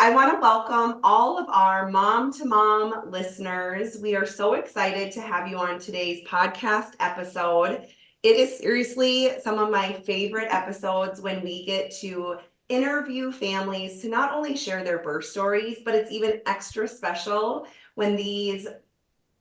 I want to welcome all of our mom to mom listeners. We are so excited to have you on today's podcast episode. It is seriously some of my favorite episodes when we get to interview families to not only share their birth stories, but it's even extra special when these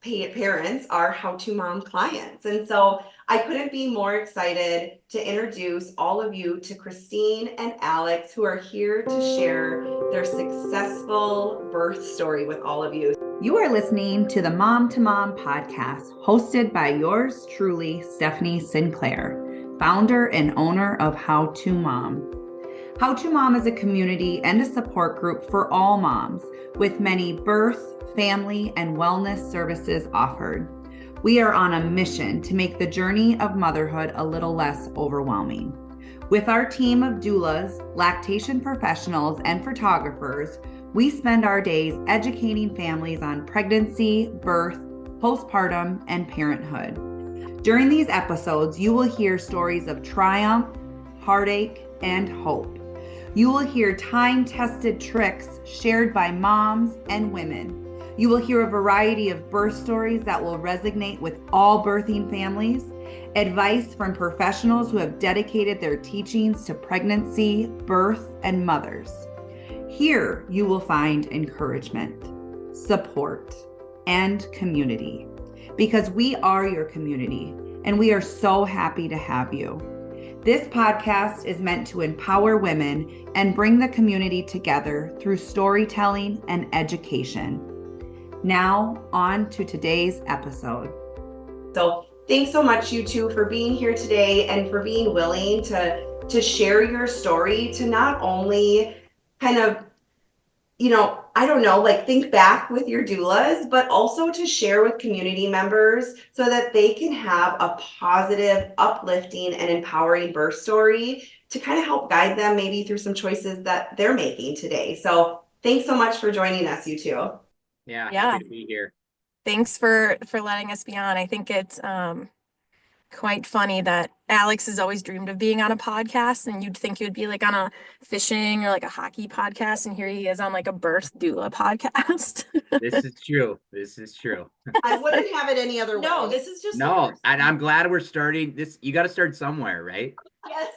parents are How to Mom clients. And so I couldn't be more excited to introduce all of you to Christine and Alex, who are here to share their successful birth story with all of you. You are listening to the Mom to Mom podcast, hosted by yours truly, Stephanie Sinclair, founder and owner of How to Mom. How to Mom is a community and a support group for all moms, with many birth, family, and wellness services offered. We are on a mission to make the journey of motherhood a little less overwhelming. With our team of doulas, lactation professionals, and photographers, we spend our days educating families on pregnancy, birth, postpartum, and parenthood. During these episodes, you will hear stories of triumph, heartache, and hope. You will hear time-tested tricks shared by moms and women. You will hear a variety of birth stories that will resonate with all birthing families, advice from professionals who have dedicated their teachings to pregnancy, birth, and mothers. Here you will find encouragement, support, and community, because we are your community, and we are so happy to have you. This podcast is meant to empower women and bring the community together through storytelling and education. Now, on to today's episode. So thanks so much, you two, for being here today and for being willing to share your story, to not only kind of, I don't know, like think back with your doulas, but also to share with community members so that they can have a positive, uplifting, and empowering birth story to kind of help guide them maybe through some choices that they're making today. So thanks so much for joining us, you two. Yeah, happy to be here. Thanks for letting us be on. I think it's quite funny that Alex has always dreamed of being on a podcast, and you'd think he would be like on a fishing or like a hockey podcast, and here he is on like a birth doula podcast. This is true. This is true. I wouldn't have it any other way. No, this is just No, and I'm glad we're starting this. You got to start somewhere, right? Yes.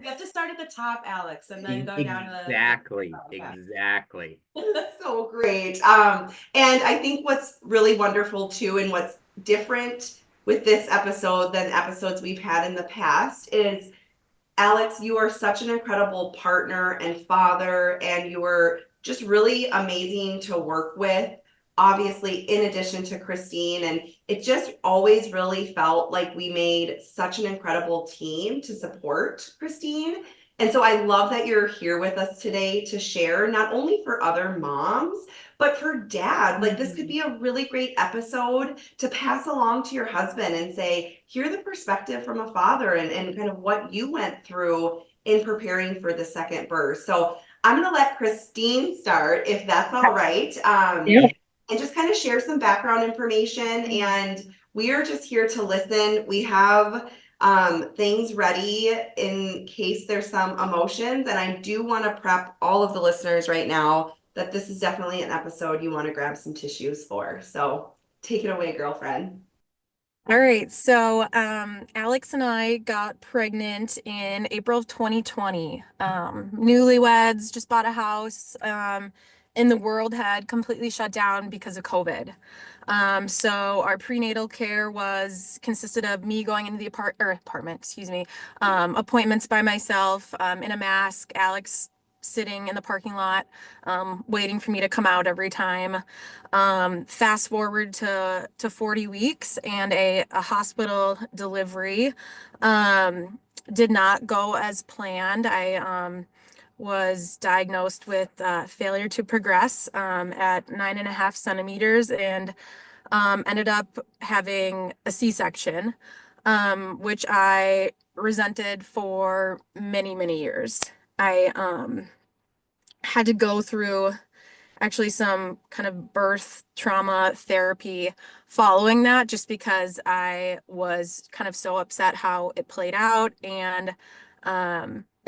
You have to start at the top, Alex, and then go down to the Exactly. That's so great. And I think what's really wonderful too, and what's different with this episode than episodes we've had in the past is, Alex, you are such an incredible partner and father, and you were just really amazing to work with, obviously, in addition to Christine. And it just always really felt like we made such an incredible team to support Christine. And so I love that you're here with us today to share, not only for other moms, but for dad. Like, this could be a really great episode to pass along to your husband and say, hear the perspective from a father and kind of what you went through in preparing for the second birth. So I'm going to let Christine start, if that's all right. And just kind of share some background information. And we are just here to listen. We have things ready in case there's some emotions. And I do want to prep all of the listeners right now that this is definitely an episode you want to grab some tissues for. So take it away, girlfriend. All right, so Alex and I got pregnant in April of 2020. Newlyweds, just bought a house, and the world had completely shut down because of COVID. So our prenatal care consisted of me going into the apartment, appointments by myself, in a mask, Alex sitting in the parking lot, waiting for me to come out every time. Fast forward to 40 weeks and a hospital delivery. Did not go as planned. I was diagnosed with failure to progress at 9.5 centimeters, and ended up having a C-section, which I resented for many, many years. I had to go through actually some kind of birth trauma therapy following that, just because I was kind of so upset how it played out. And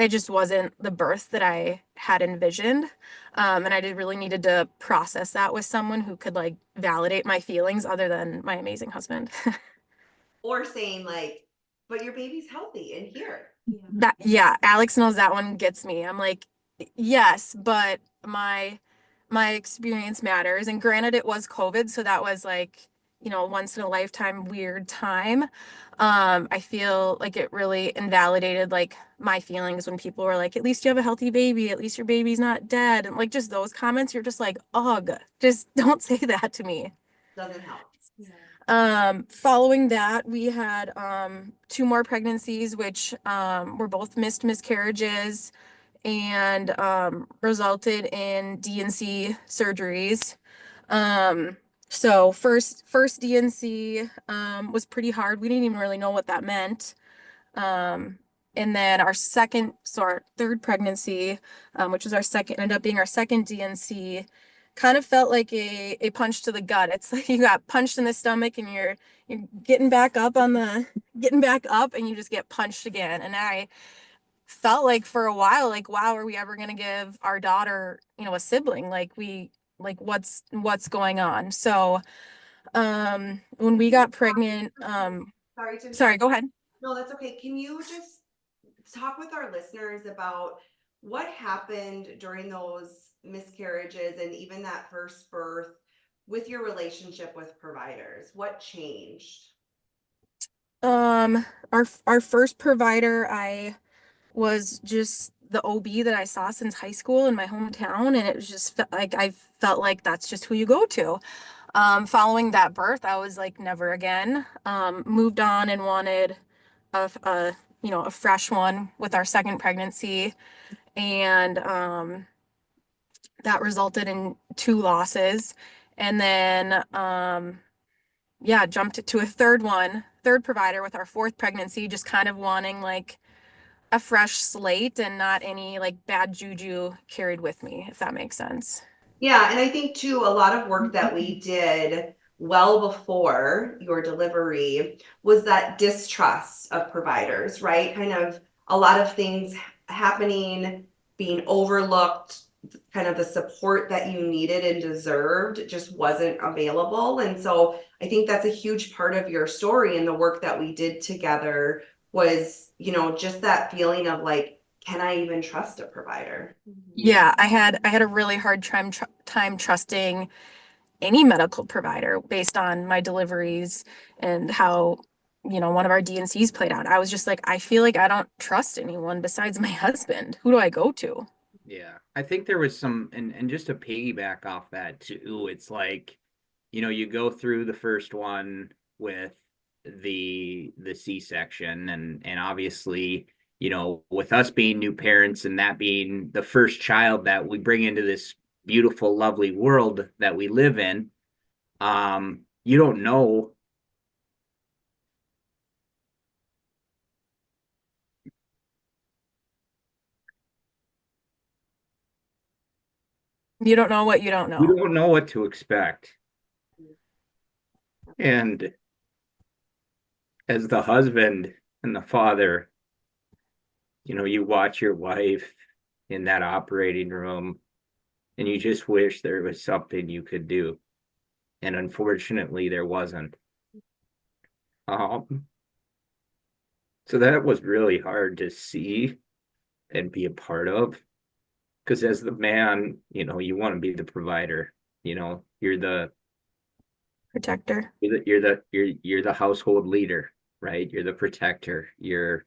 it just wasn't the birth that I had envisioned. And I did really needed to process that with someone who could like validate my feelings other than my amazing husband. Or saying like, but your baby's healthy and here. That, yeah, Alex knows that one gets me. I'm like, yes, but my experience matters. And granted, it was COVID, so that was like, once in a lifetime weird time. I feel like it really invalidated like my feelings when people were like, at least you have a healthy baby, at least your baby's not dead. And like just those comments, you're just like, ugh, just don't say that to me. Doesn't help. Following that, we had two more pregnancies, which were both missed miscarriages and resulted in DNC surgeries. So first DNC was pretty hard. We didn't even really know what that meant. And then our third pregnancy, which was ended up being our second DNC, kind of felt like a punch to the gut. It's like you got punched in the stomach and you're getting back up and you just get punched again. And I felt like for a while, like, wow, are we ever gonna give our daughter, a sibling? What's going on? So when we got pregnant, Sorry to sorry, go ahead. No, that's okay. Can you just talk with our listeners about what happened during those miscarriages and even that first birth with your relationship with providers? What changed? Our first provider, I was just the OB that I saw since high school in my hometown, and it was just like I felt like that's just who you go to. Following that birth, I was like, never again. Moved on and wanted a fresh one with our second pregnancy, and that resulted in two losses, and then yeah, jumped to a third provider with our fourth pregnancy, just kind of wanting like a fresh slate and not any like bad juju carried with me, if that makes sense. Yeah, and I think too, a lot of work that we did well before your delivery was that distrust of providers, right? Kind of a lot of things happening, being overlooked, kind of the support that you needed and deserved just wasn't available. And so I think that's a huge part of your story and the work that we did together was, just that feeling of like, can I even trust a provider? Yeah, I had a really hard time trusting any medical provider based on my deliveries and how, one of our DNCs played out. I was just like, I feel like I don't trust anyone besides my husband. Who do I go to? Yeah, I think there was some, and just to piggyback off that too, it's like, you go through the first one with the C-section, and obviously, with us being new parents and that being the first child that we bring into this beautiful, lovely world that we live in, you don't know. You don't know what you don't You know. don't know what to expect. And as the husband and the father, you watch your wife in that operating room and you just wish there was something you could do. And unfortunately, there wasn't. Um, so that was really hard to see and be a part of. Because as the man, you want to be the provider. You're the Protector. you're the household leader, right? You're the protector. So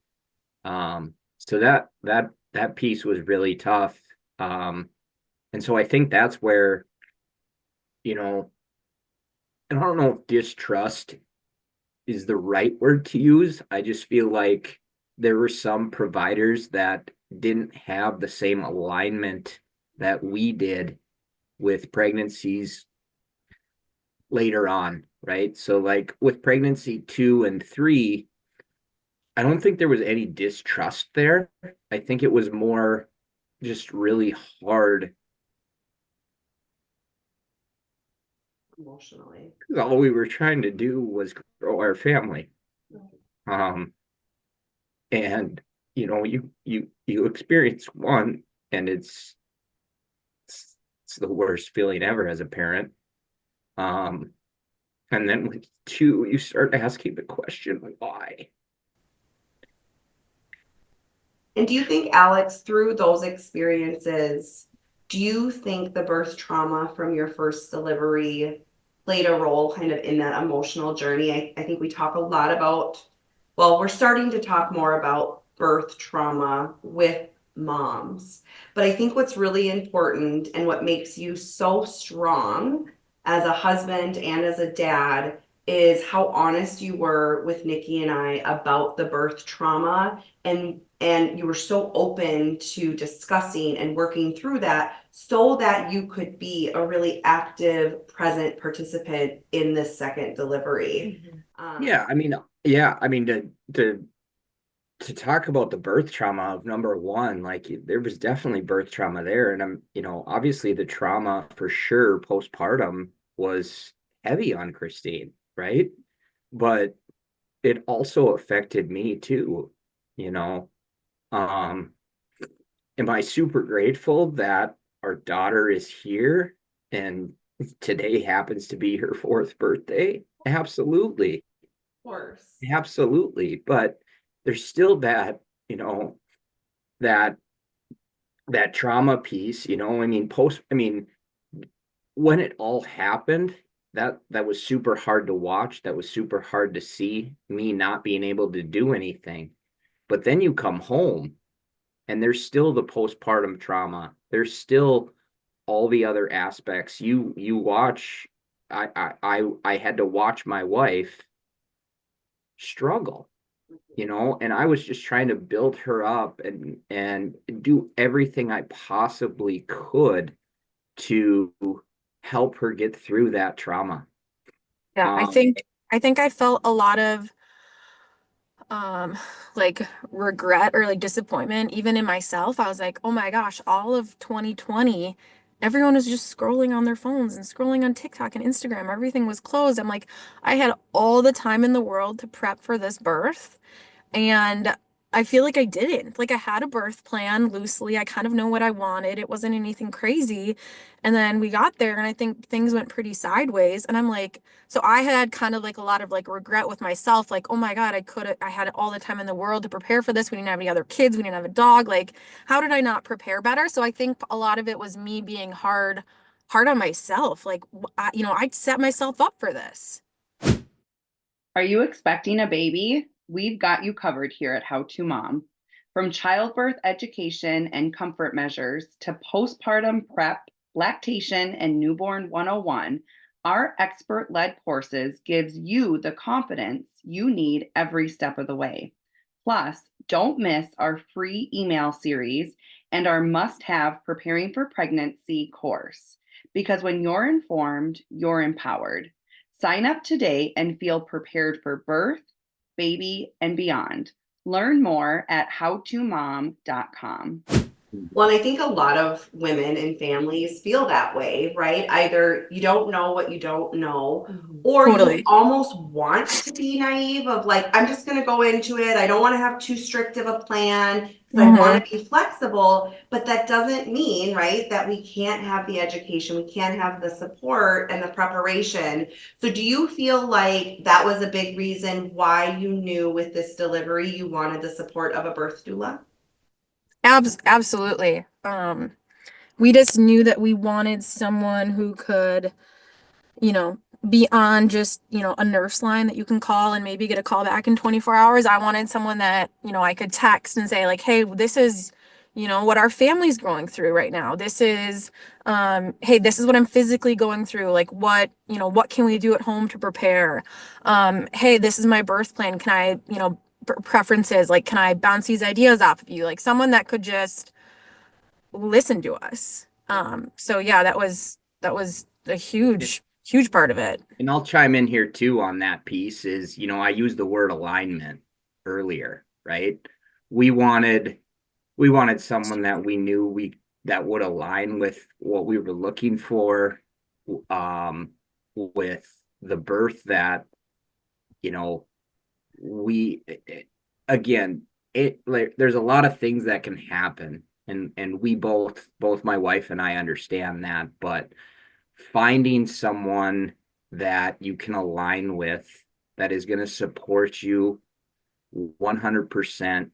that piece was really tough. And so I think that's where, and I don't know if distrust is the right word to use. I just feel like there were some providers that didn't have the same alignment that we did with pregnancies later on, right? So like with pregnancy 2 and 3, I don't think there was any distrust there. I think it was more just really hard. Emotionally. All we were trying to do was grow our family. And you know, you experience one, and it's the worst feeling ever as a parent. And then with two, you start asking the question, why? And do you think, Alex, through those experiences, do you think the birth trauma from your first delivery played a role kind of in that emotional journey? I think we talk a lot about, well, we're starting to talk more about birth trauma with moms. But I think what's really important and what makes you so strong as a husband and as a dad is how honest you were with Nikki and I about the birth trauma, and you were so open to discussing and working through that so that you could be a really active, present participant in this second delivery. Yeah, I mean, yeah, I mean to talk about the birth trauma of number one, like there was definitely birth trauma there. And obviously the trauma for sure postpartum was heavy on Christine, right? But it also affected me too, you know. Um, am I super grateful that our daughter is here and today happens to be her fourth birthday? Absolutely. Of course. Absolutely. But there's still that, that that trauma piece, I mean, when it all happened, that was super hard to watch. That was super hard to see me not being able to do anything. But then you come home and there's still the postpartum trauma. There's still all the other aspects. You watch, I had to watch my wife struggle, and I was just trying to build her up and do everything I possibly could to help her get through that trauma. Yeah, Um, I think I felt a lot of um like regret or like disappointment even in myself. I was like, "Oh my gosh, all of 2020, everyone was just scrolling on their phones and scrolling on TikTok and Instagram. Everything was closed." I'm like, I had all the time in the world to prep for this birth. And I feel like I didn't. Like I had a birth plan loosely. I kind of know what I wanted. It wasn't anything crazy. And then we got there and I think things went pretty sideways. And I'm like, so I had kind of like a lot of like regret with myself, like, oh my God, I had all the time in the world to prepare for this. We didn't have any other kids. We didn't have a dog. Like, how did I not prepare better? So I think a lot of it was me being hard on myself. Like, I set myself up for this. Are you expecting a baby? We've got you covered here at How to Mom. From childbirth education and comfort measures to postpartum prep, lactation, and newborn 101, our expert-led courses gives you the confidence you need every step of the way. Plus, don't miss our free email series and our must-have Preparing for Pregnancy course. Because when you're informed, you're empowered. Sign up today and feel prepared for birth, baby, and beyond. Learn more at howtomom.com. Well, and I think a lot of women and families feel that way, right? Either you don't know what you don't know, or you Totally. almost want to be naive of like, I'm just going to go into it. I don't want to have too strict of a plan because I want to be flexible. But that doesn't mean, right, that we can't have the education, we can't have the support and the preparation. So do you feel like that was a big reason why you knew with this delivery you wanted the support of a birth doula? Absolutely. We just knew that we wanted someone who could, be on just, a nurse line that you can call and maybe get a call back in 24 hours. I wanted someone that, I could text and say like, "Hey, this is, what our family's going through right now. This is, hey, this is what I'm physically going through. Like what can we do at home to prepare? Hey, this is my birth plan. Can I, preferences, like, can I bounce these ideas off of you?" Like someone that could just listen to us. So yeah, that was a huge part of it. and I'll chime in here too on that piece is, I used the word alignment earlier, right? We wanted we wanted someone that we knew that would align with what we were looking for, with the birth that, you know, we again, it like there's a lot of things that can happen, and we both my wife and I understand that, but finding someone that you can align with that is going to support you 100%.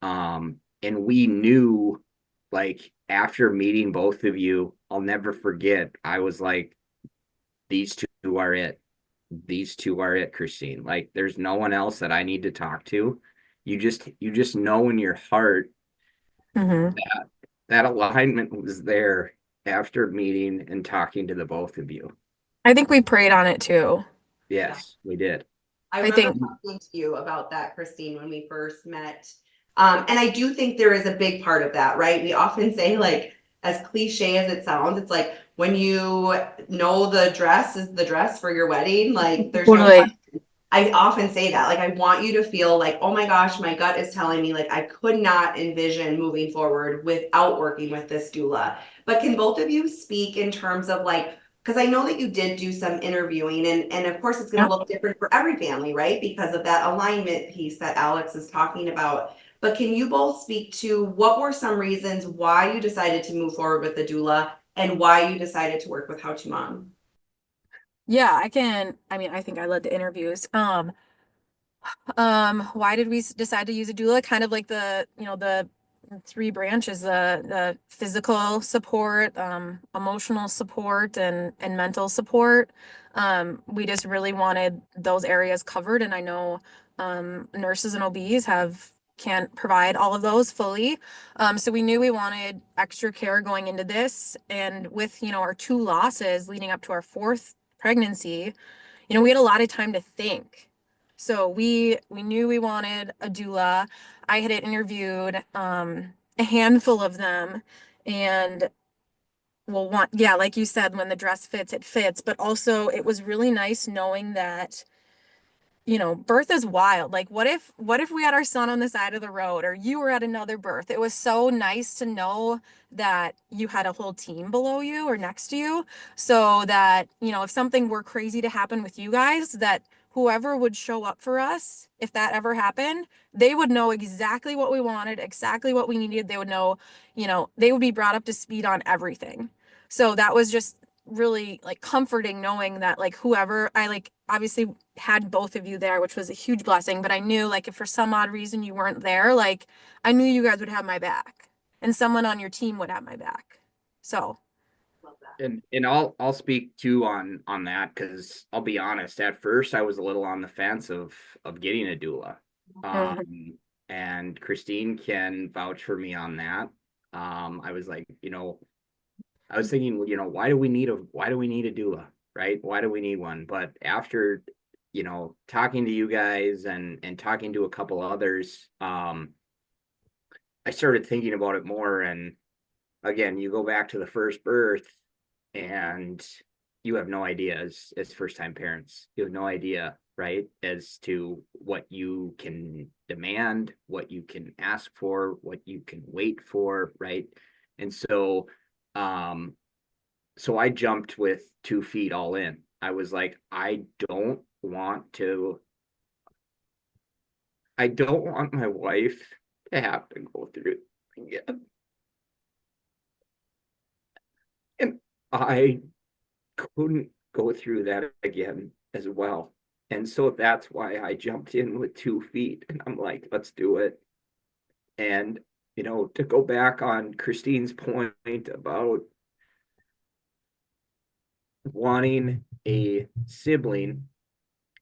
And we knew, like, after meeting both of you, I'll never forget, I was like, these two are it. These two are it, Christine. Like, there's no one else that I need to talk to. You just know in your heart Mhm. that that alignment was there after meeting and talking to the both of you. I think we prayed on it too. Yes, we did. I I remember think, talking to you about that, Christine, when we first met. And I do think there is a big part of that, right? We often say, like, as cliche as it sounds, it's like when you know the dress is the dress for your wedding, like there's no totally. question. I often say that, like, I want you to feel like, oh my gosh, my gut is telling me, like, I could not envision moving forward without working with this doula. But can both of you speak in terms of, like, because I know that you did do some interviewing, and of course it's going to Yep. look different for every family, right? Because of that alignment piece that Alex is talking about. But can you both speak to what were some reasons why you decided to move forward with the doula and why you decided to work with How to Mom? Yeah, I mean, I think I led the interviews. Why did we decide to use a doula? Kind of like the three branches, the physical support, emotional support, and mental support. We just really wanted those areas covered, and I know nurses and OBs can't provide all of those fully. So we knew we wanted extra care going into this, and with our two losses leading up to our fourth pregnancy, we had a lot of time to think. So we knew we wanted a doula. I had interviewed a handful of them, and well, one, yeah, like you said, when the dress fits, it fits. But also, it was really nice knowing that birth is wild. Like, what if we had our son on the side of the road or you were at another birth? It was so nice to know that you had a whole team below you or next to you, so that, if something were crazy to happen with you guys, that whoever would show up for us, if that ever happened, they would know exactly what we wanted, exactly what we needed. They would know, they would be brought up to speed on everything. So that was just really like comforting knowing that like whoever I like obviously had both of you there, which was a huge blessing, but I knew like if for some odd reason you weren't there, like I knew you guys would have my back and someone on your team would have my back. So, Love that. And I'll speak too on that, because I'll be honest, at first I was a little on the fence of getting a doula. mhm. And Christine can vouch for me on that. I was like, I was thinking, why do we need a doula, right? Why do we need one? But after, talking to you guys and talking to a couple others, I started thinking about it more. And again, you go back to the first birth, and you have no idea, as first time parents, you have no idea, right, as to what you can demand, what you can ask for, what you can wait for, right? And um so I jumped with 2 feet all in. I was like, want to I don't want my wife to have to go through it again. And I couldn't go through that again as well. And so that's why I jumped in with 2 feet, and I'm like, let's do it. And, to go back on Christine's point about wanting a sibling,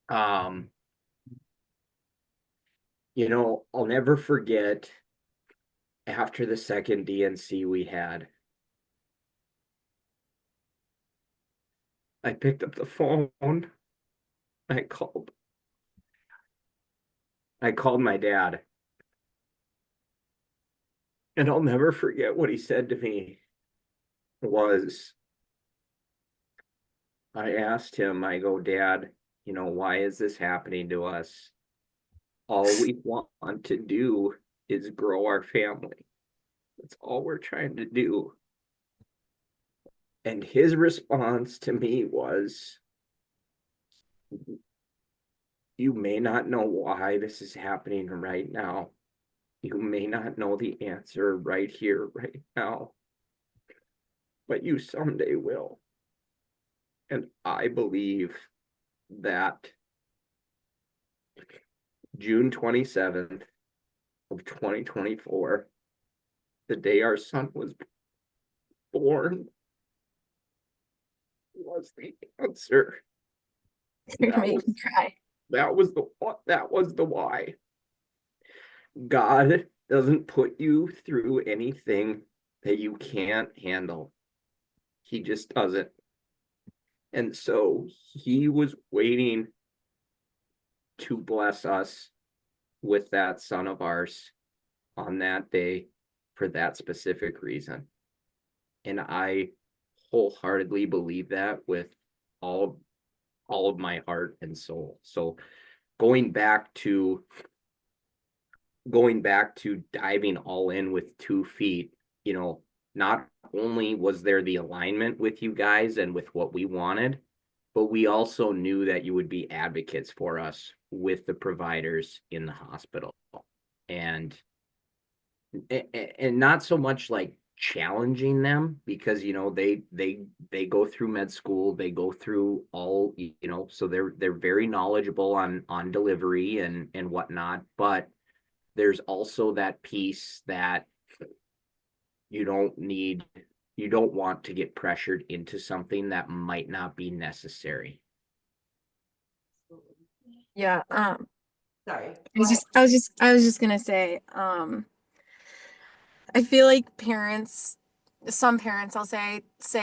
um, I'll never forget, after the second DNC we had, I picked up the phone. I called. I called my dad, and I'll never forget what he said to me was, I asked him, I go, Dad, why is this happening to us? All we want to do is grow our family. That's all we're trying to do. And his response to me was, you may not know why this is happening right now, You may not know the answer right here, right now, but you someday will. And I believe that June 27th of 2024, the day our son was born, was the answer. You're That making was me cry. that was the why. God doesn't put you through anything that you can't handle. He just doesn't. And so he was waiting to bless us with that son of ours on that day for that specific reason. And I wholeheartedly believe that with all of my heart and soul. So going back to diving all in with 2 feet, not only was there the alignment with you guys and with what we wanted, but we also knew that you would be advocates for us with the providers in the hospital. And not so much like challenging them, because they go through med school, they go through all, so they're very knowledgeable on delivery and whatnot, but there's also that piece that you don't want to get pressured into something that might not be necessary. Yeah. Sorry. I was just gonna say, I feel like some parents, I'll say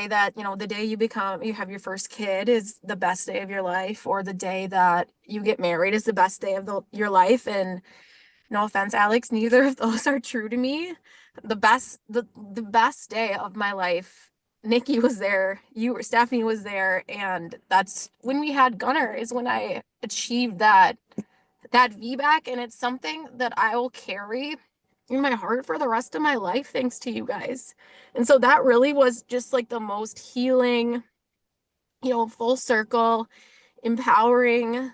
that, the day you have your first kid is the best day of your life, or the day that you get married is the best day of your life. And no offense, Alex, neither of those are true to me. The best day of my life, Nikki was there, Stephanie was there, and that's when we had Gunnar, is when I achieved that VBAC, and it's something that I will carry in my heart for the rest of my life, thanks to you guys. And so that really was just like the most healing, full circle, empowering,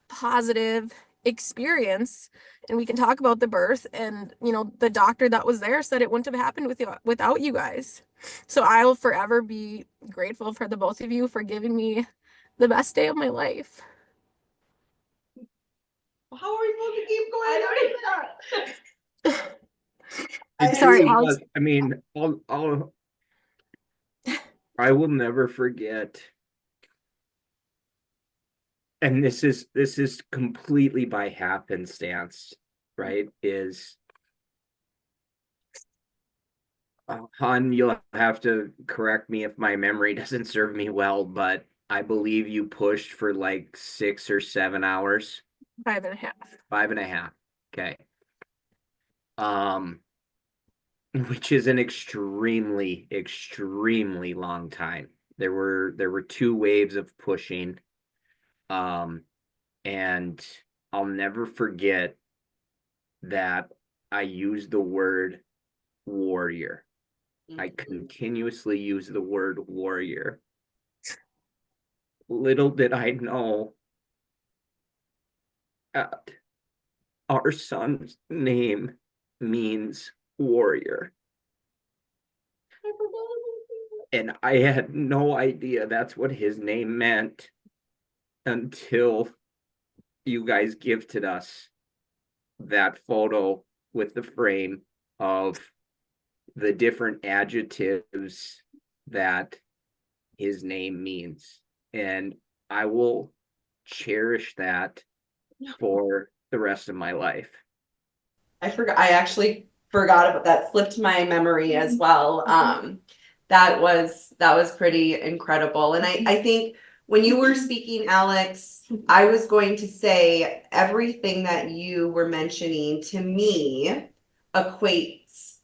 positive experience. And we can talk about the birth, and the doctor that was there said it wouldn't have happened without you guys. So I will forever be grateful for the both of you for giving me the best day of my life. How are we supposed to keep going? I don't even know. It Sorry, truly Alex. was. I mean, I will never forget, and this is completely by happenstance, right? Is Han, you'll have to correct me if my memory doesn't serve me well, but I believe you pushed for like 6 or 7 hours. 5.5. 5.5. Okay. Which is an extremely, extremely long time. There were 2 waves of pushing. And I'll never forget that I used the word warrior. I continuously use the word warrior. Little did I know that our son's name means warrior. And I had no idea that's what his name meant until you guys gifted us that photo with the frame of the different adjectives that his name means. And I will cherish that for the rest of my life. I actually forgot about that. Slipped my memory as well. That was pretty incredible. And I think when you were speaking, Alex, I was going to say everything that you were mentioning to me equates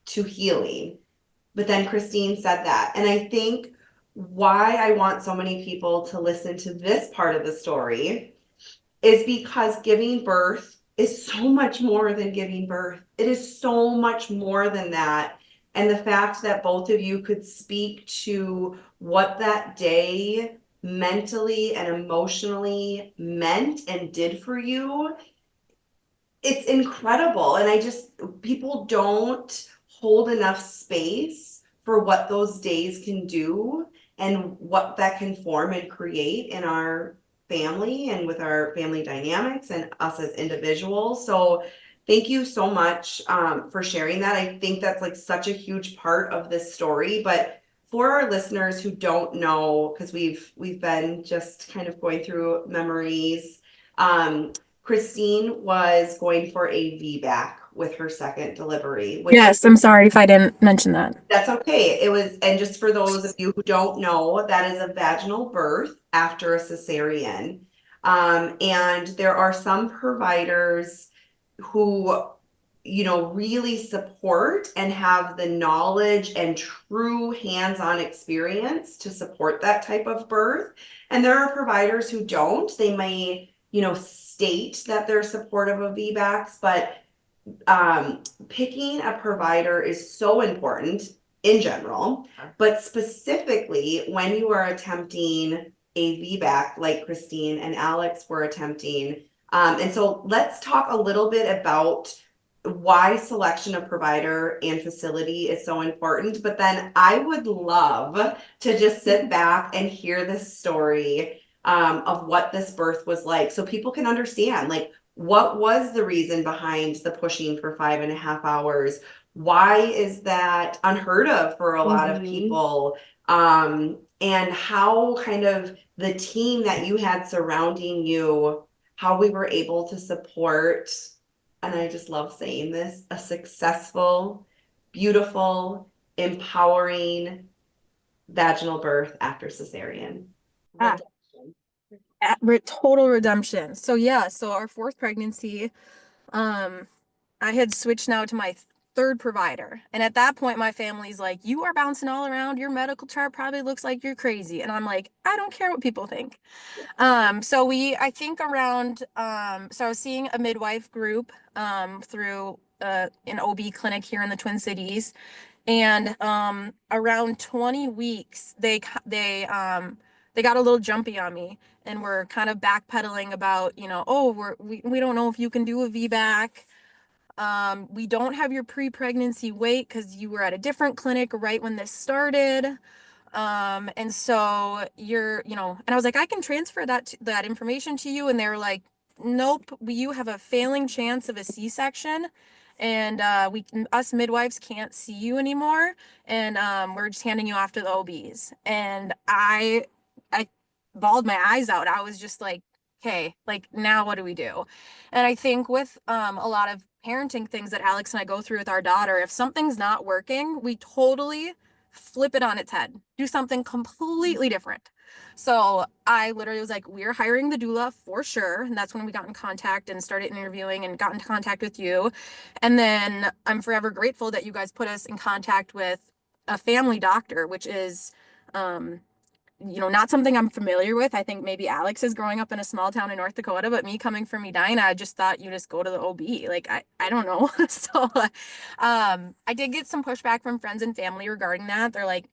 to healing. But then Christine said that. And I think why I want so many people to listen to this part of the story is because giving birth is so much more than giving birth. It is so much more than that. And the fact that both of you could speak to what that day mentally and emotionally meant and did for you it's incredible. And people don't hold enough space for what those days can do and what that can form and create in our family and with our family dynamics and us as individuals. So thank you so much for sharing that. I think that's like such a huge part of this story. But for our listeners who don't know, because we've been just kind of going through memories, Christine was going for a VBAC with her second delivery, which Yes, I'm sorry if I didn't mention that. that's okay. It was, and just for those of you who don't know, that is a vaginal birth after a cesarean. And there are some providers who, really support and have the knowledge and true hands-on experience to support that type of birth. And there are providers who don't. They may, state that they're supportive of VBACs, but picking a provider is so important in general, but specifically when you are attempting a VBAC like Christine and Alex were attempting. And so let's talk a little bit about why selection of provider and facility is so important. But then I would love to just sit back and hear this story of what this birth was like so people can understand, like, what was the reason behind the pushing for 5.5 hours? Why is that unheard of for a lot of people? And how kind of the team that you had surrounding you, how we were able to support, and I just love saying this, a successful, beautiful, empowering vaginal birth after cesarean. Ah. Total redemption. So yeah, so our fourth pregnancy, I had switched now to my third provider. And at that point, my family's like, you are bouncing all around. Your medical chart probably looks like you're crazy. And I'm like, I don't care what people think. I think around, so I was seeing a midwife group, through, an OB clinic here in the Twin Cities. And, around 20 weeks, they got a little jumpy on me and were kind of backpedaling about, oh, we don't know if you can do a VBAC. We don't have your pre-pregnancy weight because you were at a different clinic right when this started. And so and I was like, I can transfer that information to you. And they were like, nope, you have a failing chance of a C-section. And us midwives can't see you anymore. And we're just handing you off to the OBs. And I bawled my eyes out. I was just like, okay, like now what do we do? And I think with a lot of parenting things that Alex and I go through with our daughter, if something's not working, we totally flip it on its head, do something completely different. So I literally was like, we're hiring the doula for sure. And that's when we got in contact and started interviewing and got into contact with you. And then I'm forever grateful that you guys put us in contact with a family doctor, which is, not something I'm familiar with. I think maybe Alex is growing up in a small town in North Dakota, but me coming from Edina, I just thought you just go to the OB. Like, I don't know. So, I did get some pushback from friends and family regarding that. They're like,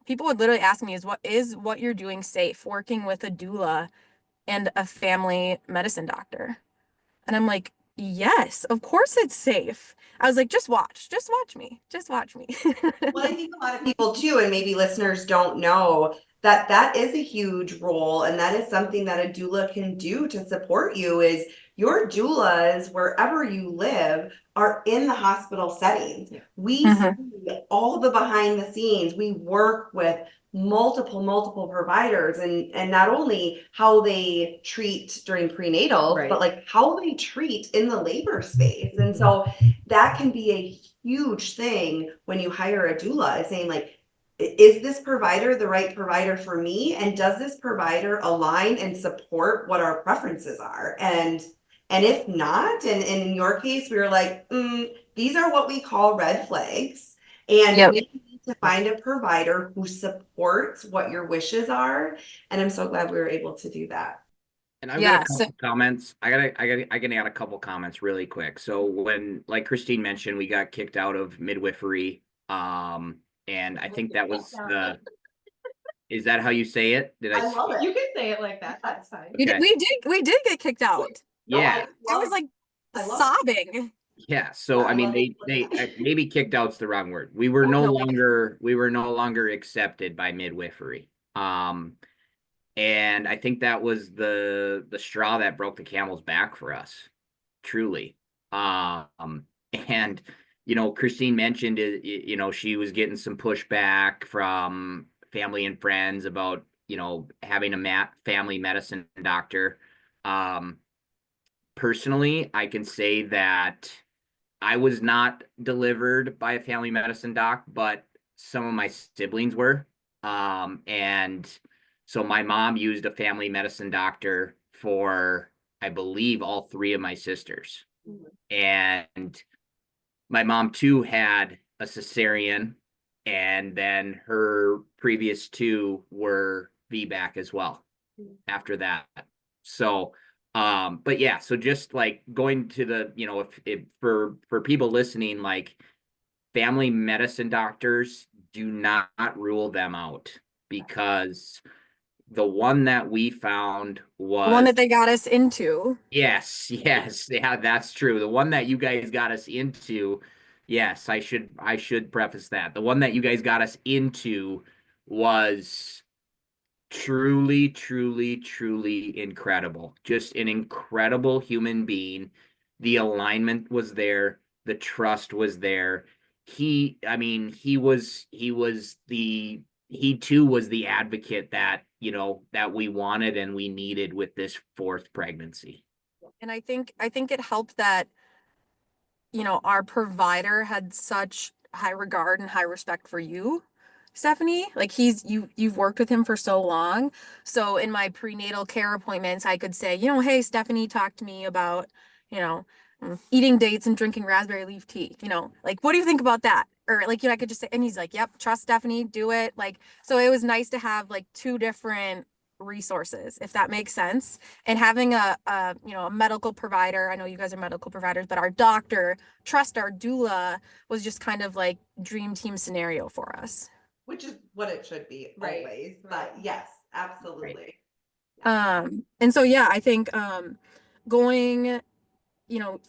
people would literally ask me, is what you're doing safe, working with a doula and a family medicine doctor? And I'm like, yes, of course it's safe. I was like, just watch me, just watch me. Well, I think a lot of people too, and maybe listeners don't know that that is a huge role, and that is something that a doula can do to support you. Is your doulas, wherever you live, are in the hospital setting. We see all the behind the scenes. We work with multiple providers, and not only how they treat during prenatal, but like how they treat in the labor space. And so that can be a huge thing when you hire a doula, is saying like, is this provider the right provider for me? And does this provider align and support what our preferences are? And if not, and in your case, we were like, these are what we call red flags. And we need to find a provider who supports what your wishes are. And I'm so glad we were able to do that. And I've got a couple comments. I can add a couple comments really quick. So when, like Christine mentioned, we got kicked out of midwifery. And I think that was is that how you say it? I love it. You can say it like that. That's fine. Okay. We did get kicked out. Yeah. I was like, I love sobbing. Yeah, so I I mean, love they it. maybe kicked out's the wrong word. We were Oh, no no way. longer accepted by midwifery. And I think that was the straw that broke the camel's back for us, truly. And Christine mentioned it, she was getting some pushback from family and friends about, having a family medicine doctor. Um, Personally, I can say that I was not delivered by a family medicine doc, but some of my siblings were. And so my mom used a family medicine doctor for, I believe, all three of my sisters. And my mom too had a cesarean, and then her previous two were VBAC as well after that. So, but yeah, so just like going to the, if for people listening, like family medicine doctors, do not rule them out, because the one that we found The one was, that they got us into. yes, yes, yeah, that's true. The one that you guys got us into, yes, I should preface that. The one that you guys got us into was truly, truly, truly incredible. Just an incredible human being. The alignment was there, the trust was there. I mean, he too was the advocate that, that we wanted and we needed with this fourth pregnancy. And I think it helped that, our provider had such high regard and high respect for you, Stephanie. Like you've worked with him for so long. So in my prenatal care appointments, I could say, hey, Stephanie talked to me about, you know, eating dates and drinking raspberry leaf tea, like, what do you think about that? Or like, I could just say, and he's like, yep, trust Stephanie, do it. Like, so it was nice to have like two different resources, if that makes sense. And having a medical provider, I know you guys are medical providers, but our doctor, trust our doula, was just kind of like dream team scenario for us. Which is what it should be Right, always. right. But yes, absolutely. And so yeah, I think going,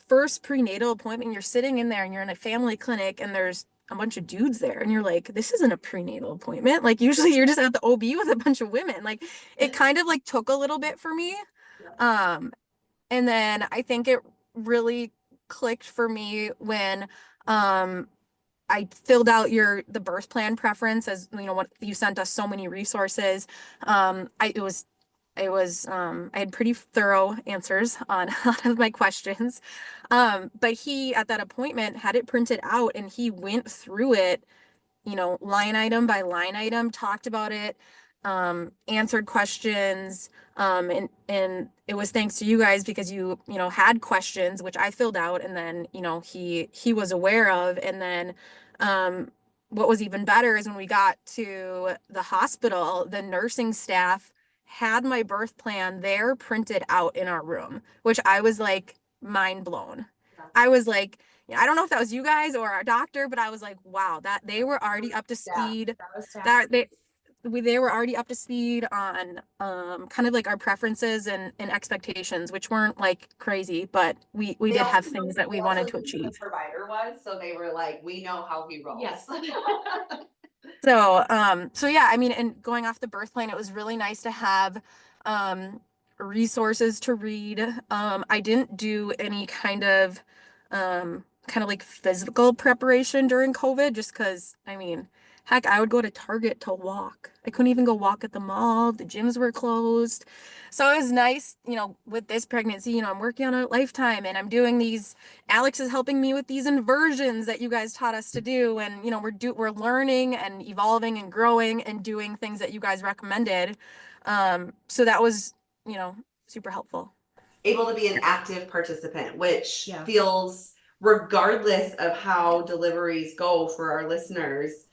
first prenatal appointment, you're sitting in there and you're in a family clinic and there's a bunch of dudes there and you're like, this isn't a prenatal appointment. Like usually you're just at the OB with a bunch of women. Like it kind of like took a little bit for me. Um, and then I think it really clicked for me when I filled out the birth plan preference, as what you sent us so many resources. I had pretty thorough answers on a lot of my questions. But he at that appointment had it printed out and he went through it, line item by line item, talked about it, answered questions. And it was thanks to you guys because you had questions, which I filled out and then, he was aware of. And then, what was even better is when we got to the hospital, the nursing staff had my birth plan there printed out in our room, which I was like mind blown. I was like, I don't know if that was you guys or our doctor, but I was like, wow, that they were already up to speed. That was That they were already up to speed on kind of like our preferences and expectations, which weren't like crazy, but we They did also have knew things who that we wanted to who the achieve. provider was, so they were like, we know how he rolls. Yes. So yeah, I mean, and going off the birth plan, it was really nice to have resources to read. I didn't do any kind of like physical preparation during COVID, just because, I mean, heck, I would go to Target to walk. I couldn't even go walk at the mall. The gyms were closed. So it was nice, with this pregnancy, I'm working on a lifetime and I'm doing these. Alex is helping me with these inversions that you guys taught us to do. And, we're learning and evolving and growing and doing things that you guys recommended. So that was, super helpful. Able to be an active participant, which Yeah. feels, regardless of how deliveries go for our listeners,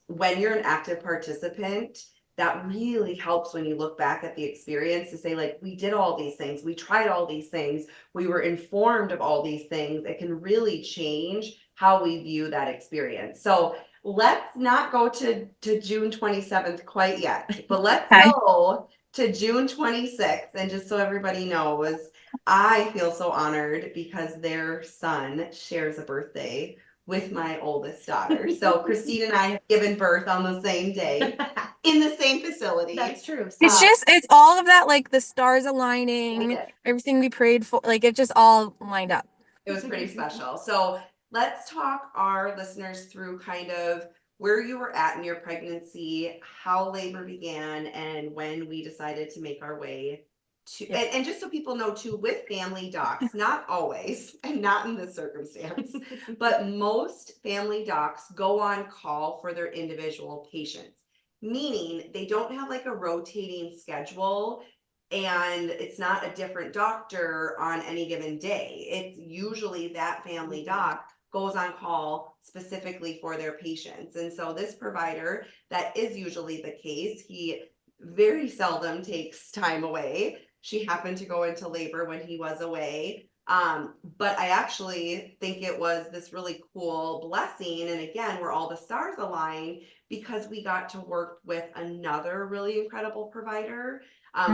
when you're an active participant, that really helps when you look back at the experience to say, like, we did all these things, we tried all these things, we were informed of all these things. It can really change how we view that experience. So let's not go to June 27th quite yet, but let's Okay. go to June 26th. And just so everybody knows, I feel so honored because their son shares a birthday with my oldest daughter. So Christine and I have given birth on the same day in the same facility. That's true. It's So- just, it's all of that, like the stars We aligning, did. everything we prayed for, like it just all lined up. It was pretty special. So let's talk our listeners through kind of where you were at in your pregnancy, how labor began, and when we decided to make our way to, Yeah. and just so people know too, with family docs, not always, and not in this circumstance, but most family docs go on call for their individual patients, meaning they don't have like a rotating schedule. And it's not a different doctor on any given day. It's usually that family doc goes on call specifically for their patients. And so this provider, that is usually the case. He very seldom takes time away. She happened to go into labor when he was away. But I actually think it was this really cool blessing. And again, where all the stars align because we got to work with another really incredible provider,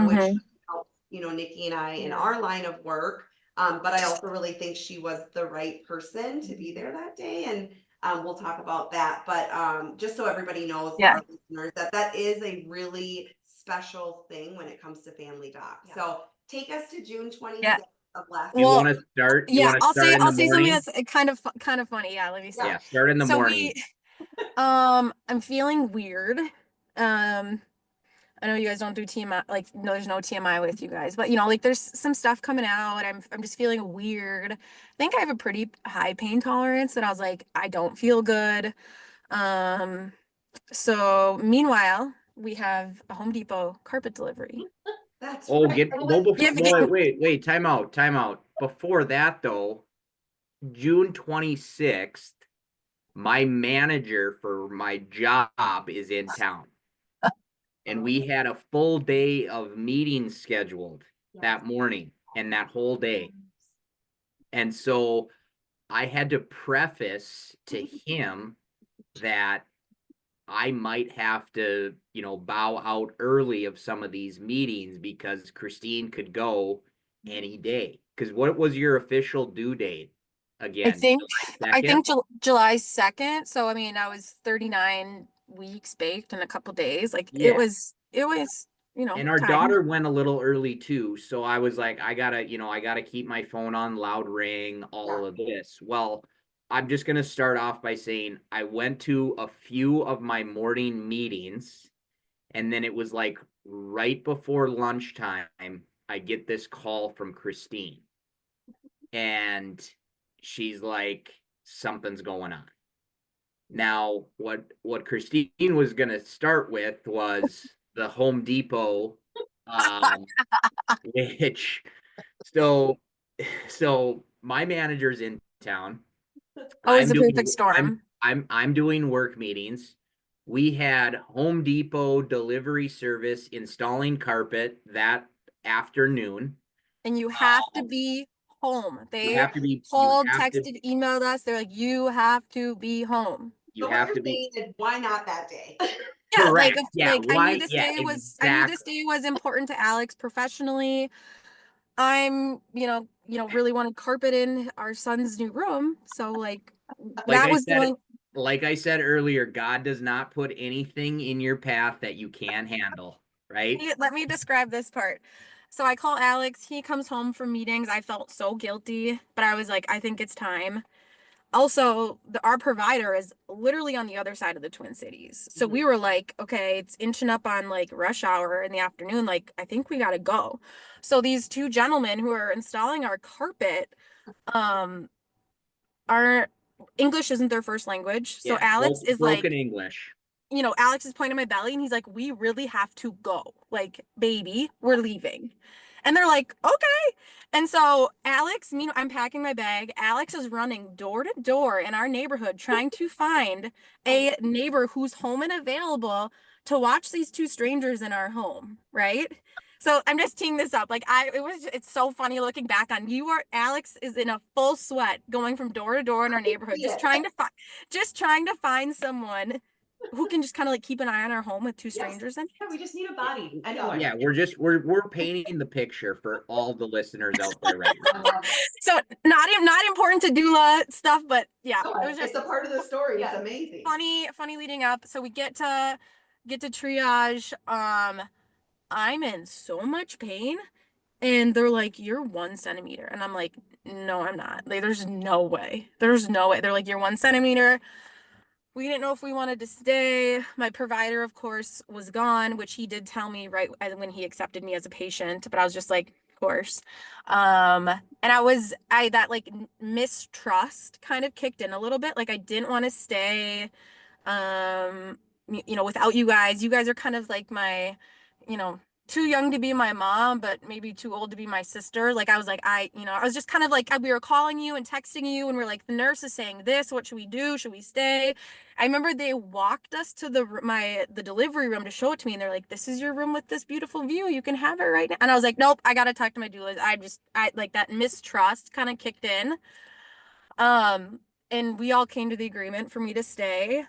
which helped, Nikki and I in our line of work. But I also really think she was the right person to be there that day. And we'll talk about that. But just so everybody knows, Yeah. our listeners, that is a really special thing when it comes to family doc. Yeah. So take us to June 26th Yeah. of last You Well, want to start? You Yeah, want to I'll start say in the something morning? that's kind of funny. Yeah, let me see. Yeah, start in the So morning. I'm feeling weird. I know you guys don't do TMI, like no, there's no TMI with you guys, but like there's some stuff coming out. I'm just feeling weird. I think I have a pretty high pain tolerance, and I was like, I don't feel good. So meanwhile, we have a Home Depot carpet delivery. That's Oh, right. go before. Yeah, No, wait. Time out. Before that, though, June 26th, my manager for my job is in town, and we had a full day of meetings scheduled that morning and that whole day. And so I had to preface to him that I might have to, bow out early of some of these meetings because Christine could go any day. Because what was your official due date again? I July 2nd? think July 2nd. So I mean, I was 39 weeks baked in a couple days. Like Yeah. it was, And our time. daughter went a little early too. So I was like, I gotta keep my phone on loud ring, all of this. Well, I'm just gonna start off by saying I went to a few of my morning meetings, and then it was like right before lunchtime, I get this call from Christine. And she's like, something's going on. Now, what Christine was gonna start with was the Home Depot, which so my manager's in town. Always I'm a doing perfect storm. I'm doing work meetings. We had Home Depot delivery service installing carpet that afternoon. And you have to be home. You They have to be called, texted, emailed us. They're like, you have to be home. So what you're saying is why not that day? Yeah, correct. Yeah, I why? knew this Yeah, day was exactly. important to Alex professionally. I'm, really wanted carpet in our son's new room. So Like that I was said, going. like I said earlier, God does not put anything in your path that you can't handle, right? Let me describe this part. So I call Alex, he comes home from meetings. I felt so guilty, but I was like, I think it's time. Also, our provider is literally on the other side of the Twin Cities. So we were like, okay, it's inching up on like rush hour in the afternoon. Like, I think we gotta go. So these two gentlemen who are installing our carpet, are English isn't their first language. So Yeah, Alex is like, broken English. Alex is pointing at my belly and he's like, we really have to go. Like, baby, we're leaving. And they're like, okay. And so I'm packing my bag. Alex is running door to door in our neighborhood trying to find a neighbor who's home and available to watch these two strangers in our home, right? So I'm just teeing this up. Like it's so funny looking back on Alex is in a full sweat going from door to door in our neighborhood, just trying to find someone who can just kind of like keep an eye on our home with two strangers in it. Yeah, we just need a body. Anyone. Yeah, we're painting the picture for all the listeners out there right now. So not important to doula stuff, but yeah, No, it was just it's a part of the story. Yeah. It's amazing. funny leading up. So we get to triage. I'm in so much pain. And they're like, you're 1 centimeter. And I'm like, no, I'm not. Like, there's no way. There's no way. They're like, you're 1 centimeter. We didn't know if we wanted to stay. My provider, of course, was gone, which he did tell me right when he accepted me as a patient. But I was just like, of course. And that like mistrust kind of kicked in a little bit. Like I didn't want to stay, without you guys. You guys are kind of like my, too young to be my mom, but maybe too old to be my sister. Like I was like, I was just kind of like, we were calling you and texting you and we're like, the nurse is saying this, what should we do? Should we stay? I remember they walked us to the delivery room to show it to me. And they're like, this is your room with this beautiful view. You can have it right now. And I was like, nope, I got to talk to my doula. I like that mistrust kind of kicked in. And we all came to the agreement for me to stay.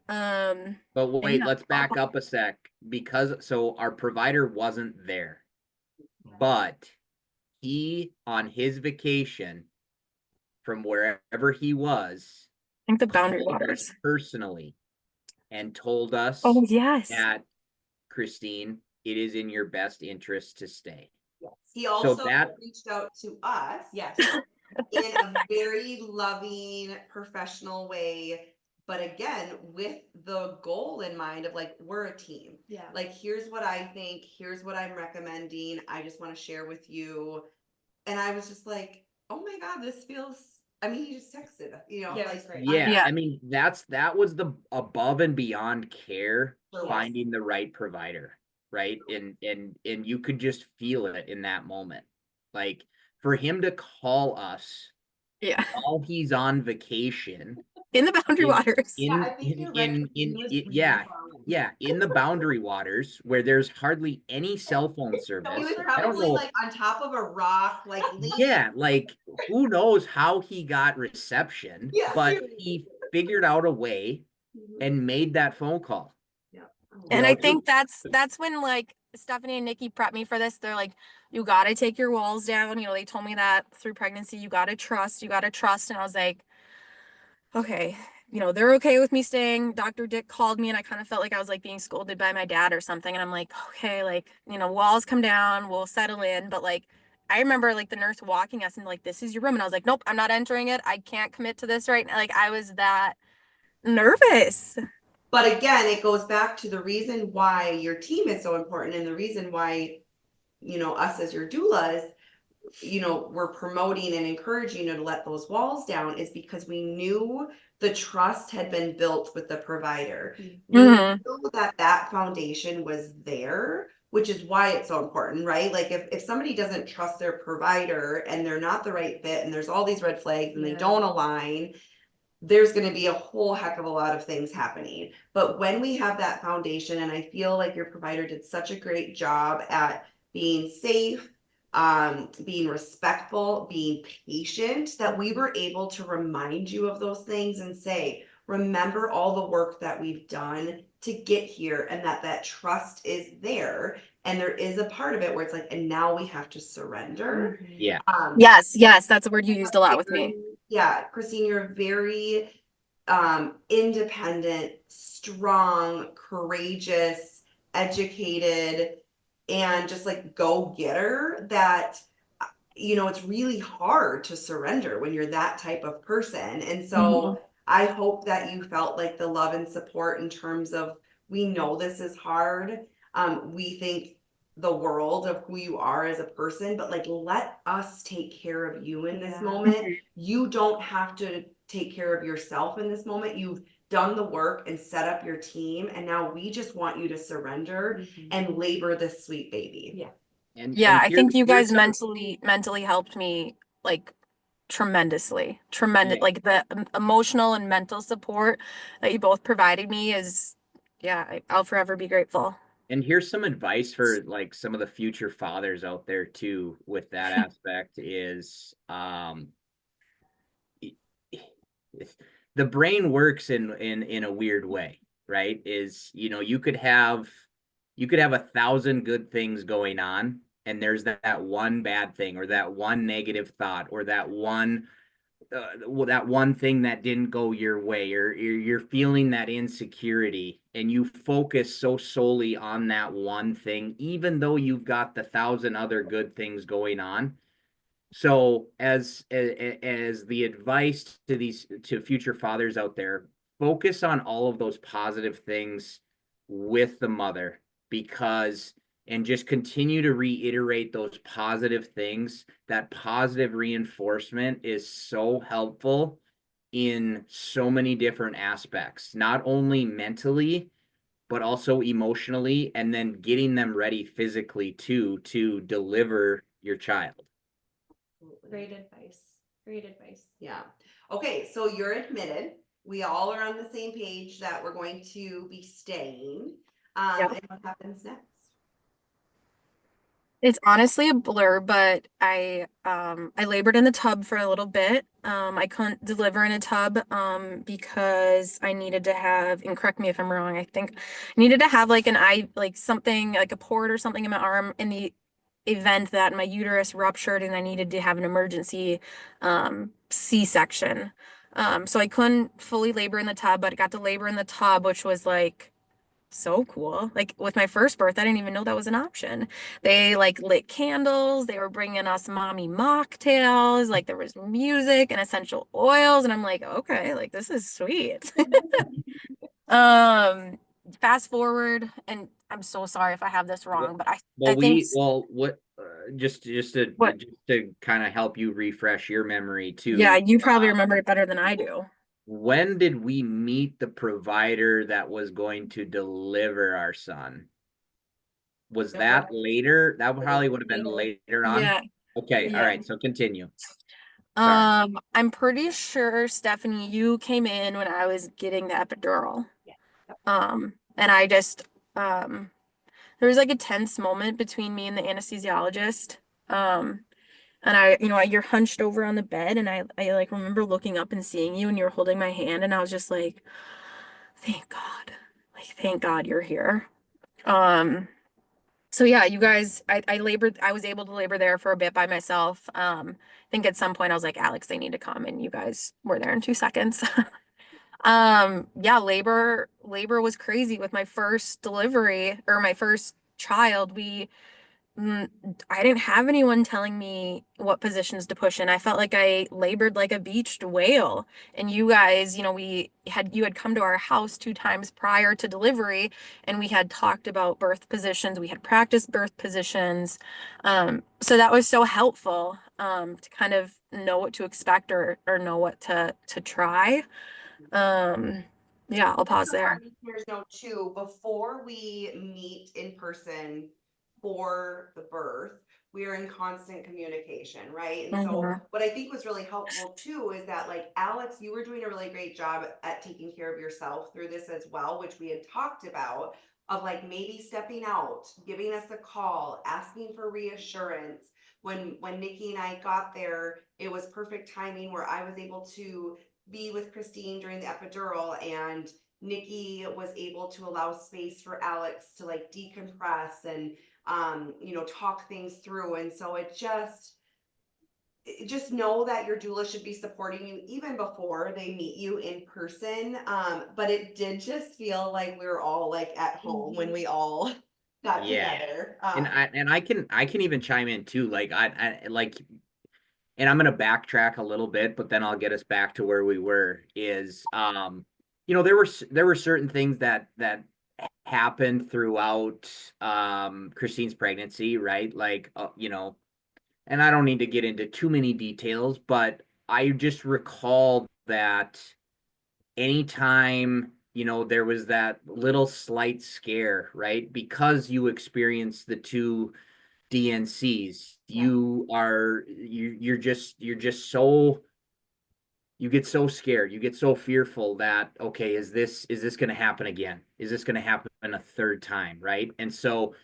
But wait, yeah. let's back up a sec, because so our provider wasn't there, but he on his vacation from wherever he was I think the boundary called us waters. personally and told us Oh, yes. that, Christine, it is in your best interest to stay. Yes. He also that reached out to us. Yes. In a very loving, professional way. But again, with the goal in mind of like, we're a team. Yeah. Like, here's what I think, here's what I'm recommending. I just want to share with you. And I was just like, oh my God, this feels, I mean, he just texted, Yeah, like, that's great. yeah, I mean, that was the above and beyond care, Yes. finding the right provider, right? And you could just feel it in that moment. Like for him to call us Yeah. while he's on vacation In the boundary waters. in the boundary waters where there's hardly any cell phone service. He was I don't probably know. like on top of a rock, like Yeah, like who knows how he got reception, Yeah, but seriously. he figured out a way and made that phone call. Yeah. And know, I think that's when like Stephanie and Nikki prepped me for this. They're like, you got to take your walls down. They told me that through pregnancy, you got to trust. And I was like, okay, they're okay with me staying. Dr. Dick called me and I kind of felt like I was like being scolded by my dad or something. And I'm like, okay, like, walls come down, we'll settle in. But like, I remember like the nurse walking us and like, this is your room. And I was like, nope, I'm not entering it. I can't commit to this right now. Like I was that nervous. But again, it goes back to the reason why your team is so important and the reason why, us as your doulas, we're promoting and encouraging you to let those walls down is because we knew the trust had been built with the provider. We knew that foundation was there, which is why it's so important, right? Like if somebody doesn't trust their provider and they're not the right fit and there's all these red flags and they don't align, there's going to be a whole heck of a lot of things happening. But when we have that foundation, and I feel like your provider did such a great job at being safe, being respectful, being patient, that we were able to remind you of those things and say, remember all the work that we've done to get here and that trust is there. And there is a part of it where it's like, and now we have to surrender. Yeah. Yes, that's a word you used a lot with me. Yeah, Christine, you're very independent, strong, courageous, educated, and just like go-getter that it's really hard to surrender when you're that type of person. And so I hope that you felt like the love and support in terms of, we know this is hard. We think the world of who you are as a person, but like, let us take care of you in this moment. You don't have to take care of yourself in this moment. You've done the work and set up your team. And now we just want you to surrender and labor this sweet baby. Yeah. And I think you guys mentally helped me like tremendously. Like the emotional and mental support that you both provided me is, I'll forever be grateful. And here's some advice for like some of the future fathers out there too with that aspect is the brain works in a weird way, right? Is you could have 1,000 good things going on, and there's that one bad thing or that one negative thought or that one thing that didn't go your way, or you're feeling that insecurity, and you focus so solely on that one thing, even though you've got the 1,000 other good things going on. So as the advice to future fathers out there, focus on all of those positive things with the mother, because and just continue to reiterate those positive things. That positive reinforcement is so helpful in so many different aspects, not only mentally, but also emotionally, and then getting them ready physically too to deliver your child. Great advice. Great advice. Yeah. Okay, so you're admitted. We all are on the same page that we're going to be staying. Yep. And what happens next? It's honestly a blur, but I labored in the tub for a little bit. I couldn't deliver in a tub because I needed to have, and correct me if I'm wrong, I think I needed to have like like something like a port or something in my arm in the event that my uterus ruptured and I needed to have an emergency C-section. So I couldn't fully labor in the tub, but I got to labor in the tub, which was like so cool. Like with my first birth, I didn't even know that was an option. They like lit candles, they were bringing us mommy mocktails, like there was music and essential oils, and I'm like, okay, like this is sweet. Um, Fast forward, and I'm so sorry if I have this wrong, but I think What what, just to kind of help you refresh your memory yeah, too. you probably remember it better than I do. When did we meet the provider that was going to deliver our son? Was that later? That probably would have been later on. Yeah, Okay, all yeah. right. So continue. Sorry. I'm pretty sure, Stephanie, you came in when I was getting the epidural. Yeah. And I just, um, there was like a tense moment between me and the anesthesiologist. Um, and you're hunched over on the bed, and I like remember looking up and seeing you, and you were holding my hand, and I was just like, thank God, like, thank God you're here. Um, so yeah, you guys, I was able to labor there for a bit by myself. I think at some point I was like, Alex, they need to come, and you guys were there in 2 seconds. Yeah, labor was crazy with my first delivery or my first child. Mm, I didn't have anyone telling me what positions to push in. I felt like I labored like a beached whale. And you guys, you had come to our house 2 times prior to delivery, and we had talked about birth positions. We had practiced birth positions. So that was so helpful, to kind of know what to expect or know what to try. Um, yeah, I'll pause there. Listeners know too, before we meet in person for the birth, we are in constant communication, right? And so Mhm. what I think was really helpful too is that like Alex, you were doing a really great job at taking care of yourself through this as well, which we had talked about, of like maybe stepping out, giving us a call, asking for reassurance. When Nikki and I got there, it was perfect timing where I was able to be with Christine during the epidural, and Nikki was able to allow space for Alex to like decompress and talk things through. And so just know that your doula should be supporting you even before they meet you in person. But it did just feel like we were all like at home when we all got Yeah. together. And I can even chime in too. Like I like, and I'm gonna backtrack a little bit, but then I'll get us back to where we were. There were certain things that happened throughout Christine's pregnancy, right? Like and I don't need to get into too many details, but I just recall that anytime there was that little slight scare, right? Because you experienced the two DNCs, Yeah. you're just so you get so scared, you get so fearful that, okay, is this going to happen again? Is this going to happen a third time, right? And so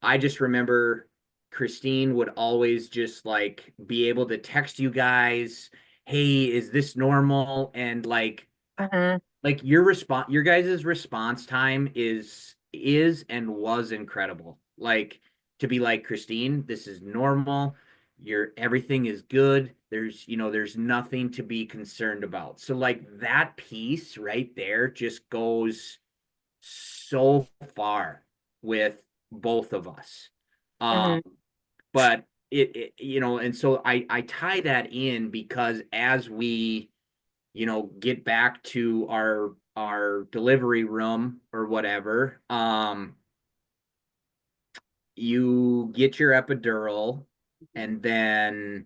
I just remember Christine would always just like be able to text you guys, hey, is this normal? And like your guys' response time is and was incredible. Like to be like, Christine, this is normal. Everything is good. There's nothing to be concerned about. So like that piece right there just goes so far with both of us. Um, but and so I tie that in because as we, get back to our delivery room or whatever, you get your epidural and then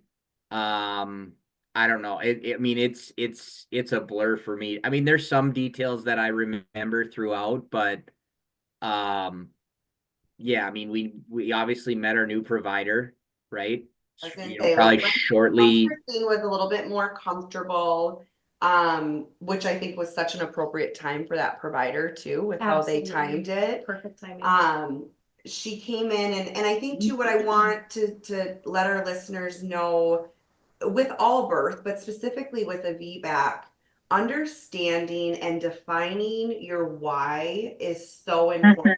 I don't know. I mean, it's a blur for me. I mean, there's some details that I remember throughout, but um yeah, I mean, we obviously met our new provider, right? I was gonna You know, say, probably like, shortly. Christine was a little bit more comfortable, which I think was such an appropriate time for that provider too, with how they timed it. Perfect timing. She came in and I think too what I want to let our listeners know with all birth, but specifically with a VBAC, understanding and defining your why is so important.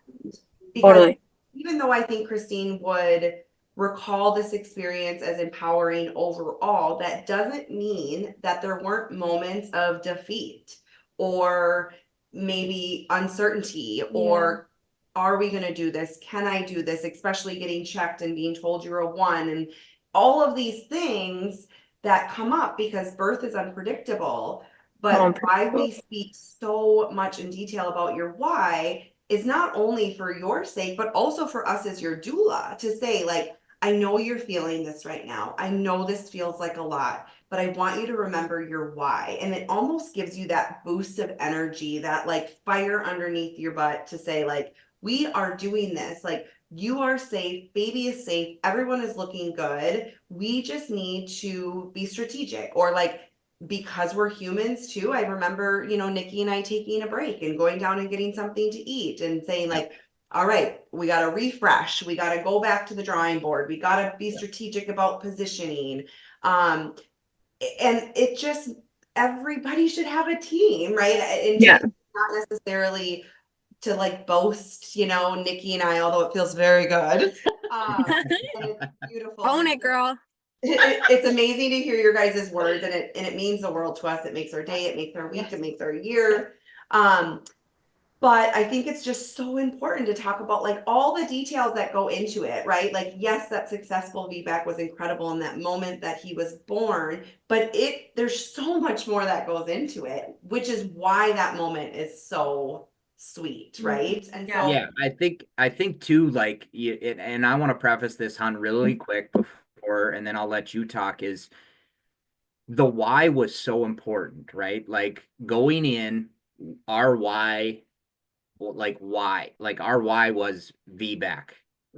Because Totally. even though I think Christine would recall this experience as empowering overall, that doesn't mean that there weren't moments of defeat or maybe uncertainty or are we going to do this? Can I do this? Especially getting checked and being told you're a one and all of these things that come up because birth is unpredictable. But why we speak so much in detail about your why is not only for your sake, but also for us as your doula to say, like, I know you're feeling this right now. I know this feels like a lot, but I want you to remember your why. And it almost gives you that boost of energy, that like fire underneath your butt to say, like, we are doing this. Like, you are safe, baby is safe, everyone is looking good. We just need to be strategic or like because we're humans too. I remember, Nikki and I taking a break and going down and getting something to eat and saying like, all right, we got to refresh. We got to go back to the drawing board. We got to be strategic about positioning. And it just, everybody should have a team, right? And not necessarily to like boast, Nikki and I, although it feels very good. And it's beautiful. Own it, girl. It's amazing to hear your guys' words and it means the world to us. It makes our day, it makes our week, it makes our year. But I think it's just so important to talk about like all the details that go into it, right? Like, yes, that successful VBAC was incredible in that moment that he was born, but there's so much more that goes into it, which is why that moment is so sweet, right? And so Yeah, I think too, like, and I want to preface this, Han, really quick before, and then I'll let you talk, is the why was so important, right? Like going in, our why, like our why was VBAC.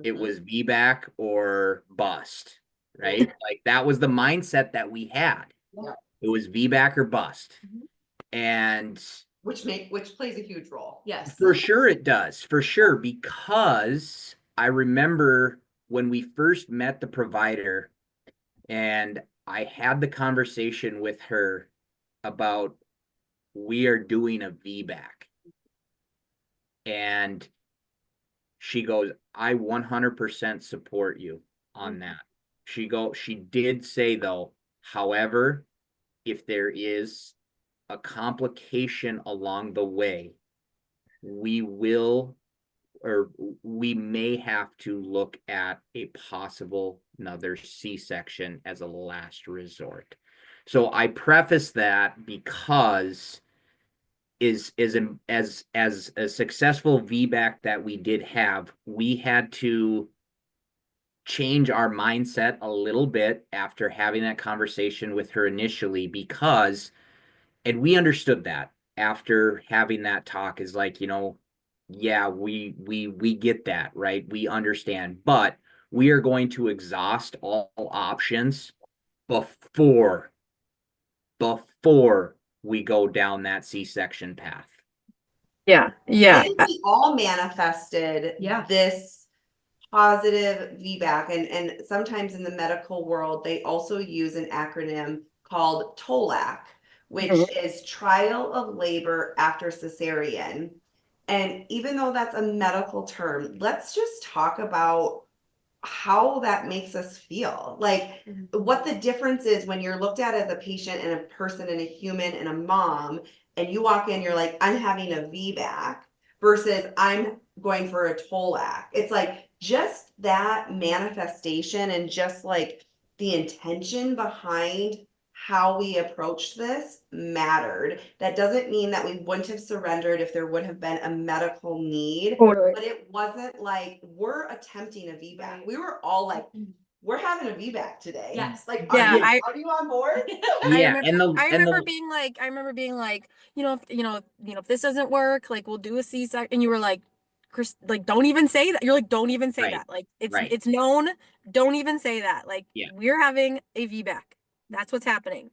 It was VBAC or bust, right? Like that was the mindset that we had. Yeah. It was VBAC or bust. And which plays a huge role. Yes. for sure it does, for sure, because I remember when we first met the provider and I had the conversation with her about we are doing a VBAC. And she goes, I 100% support you on that. She did say though, however, if there is a complication along the way, we will or we may have to look at a possible another C-section as a last resort. So I preface that because as a successful VBAC that we did have, we had to change our mindset a little bit after having that conversation with her initially because and we understood that after having that talk is like, yeah, we get that, right? We understand, but we are going to exhaust all options before before we go down that C-section path. Yeah. I Yeah. think we all manifested Yeah. this positive VBAC, and sometimes in the medical world, they also use an acronym called TOLAC, which Mhm. is trial of labor after cesarean. And even though that's a medical term, let's just talk about how that makes us feel. Like what the difference is when you're looked at as a patient and a person and a human and a mom, and you walk in, you're like, I'm having a VBAC versus I'm going for a TOLAC. It's like just that manifestation and just like the intention behind how we approached this mattered. That doesn't mean that we wouldn't have surrendered if there would have been a medical need, Totally. but it wasn't like we're attempting a VBAC. We were all like, we're having a VBAC today. Yes. Like, Yeah, are you on board? Yeah, I remember being like, if this doesn't work, like we'll do a C-section. And you were like, Chris, like, don't even say that. You're like, don't even say Right. that. Like, Right. it's known. Don't even say that. Like, Yeah. we're having a VBAC. That's what's happening.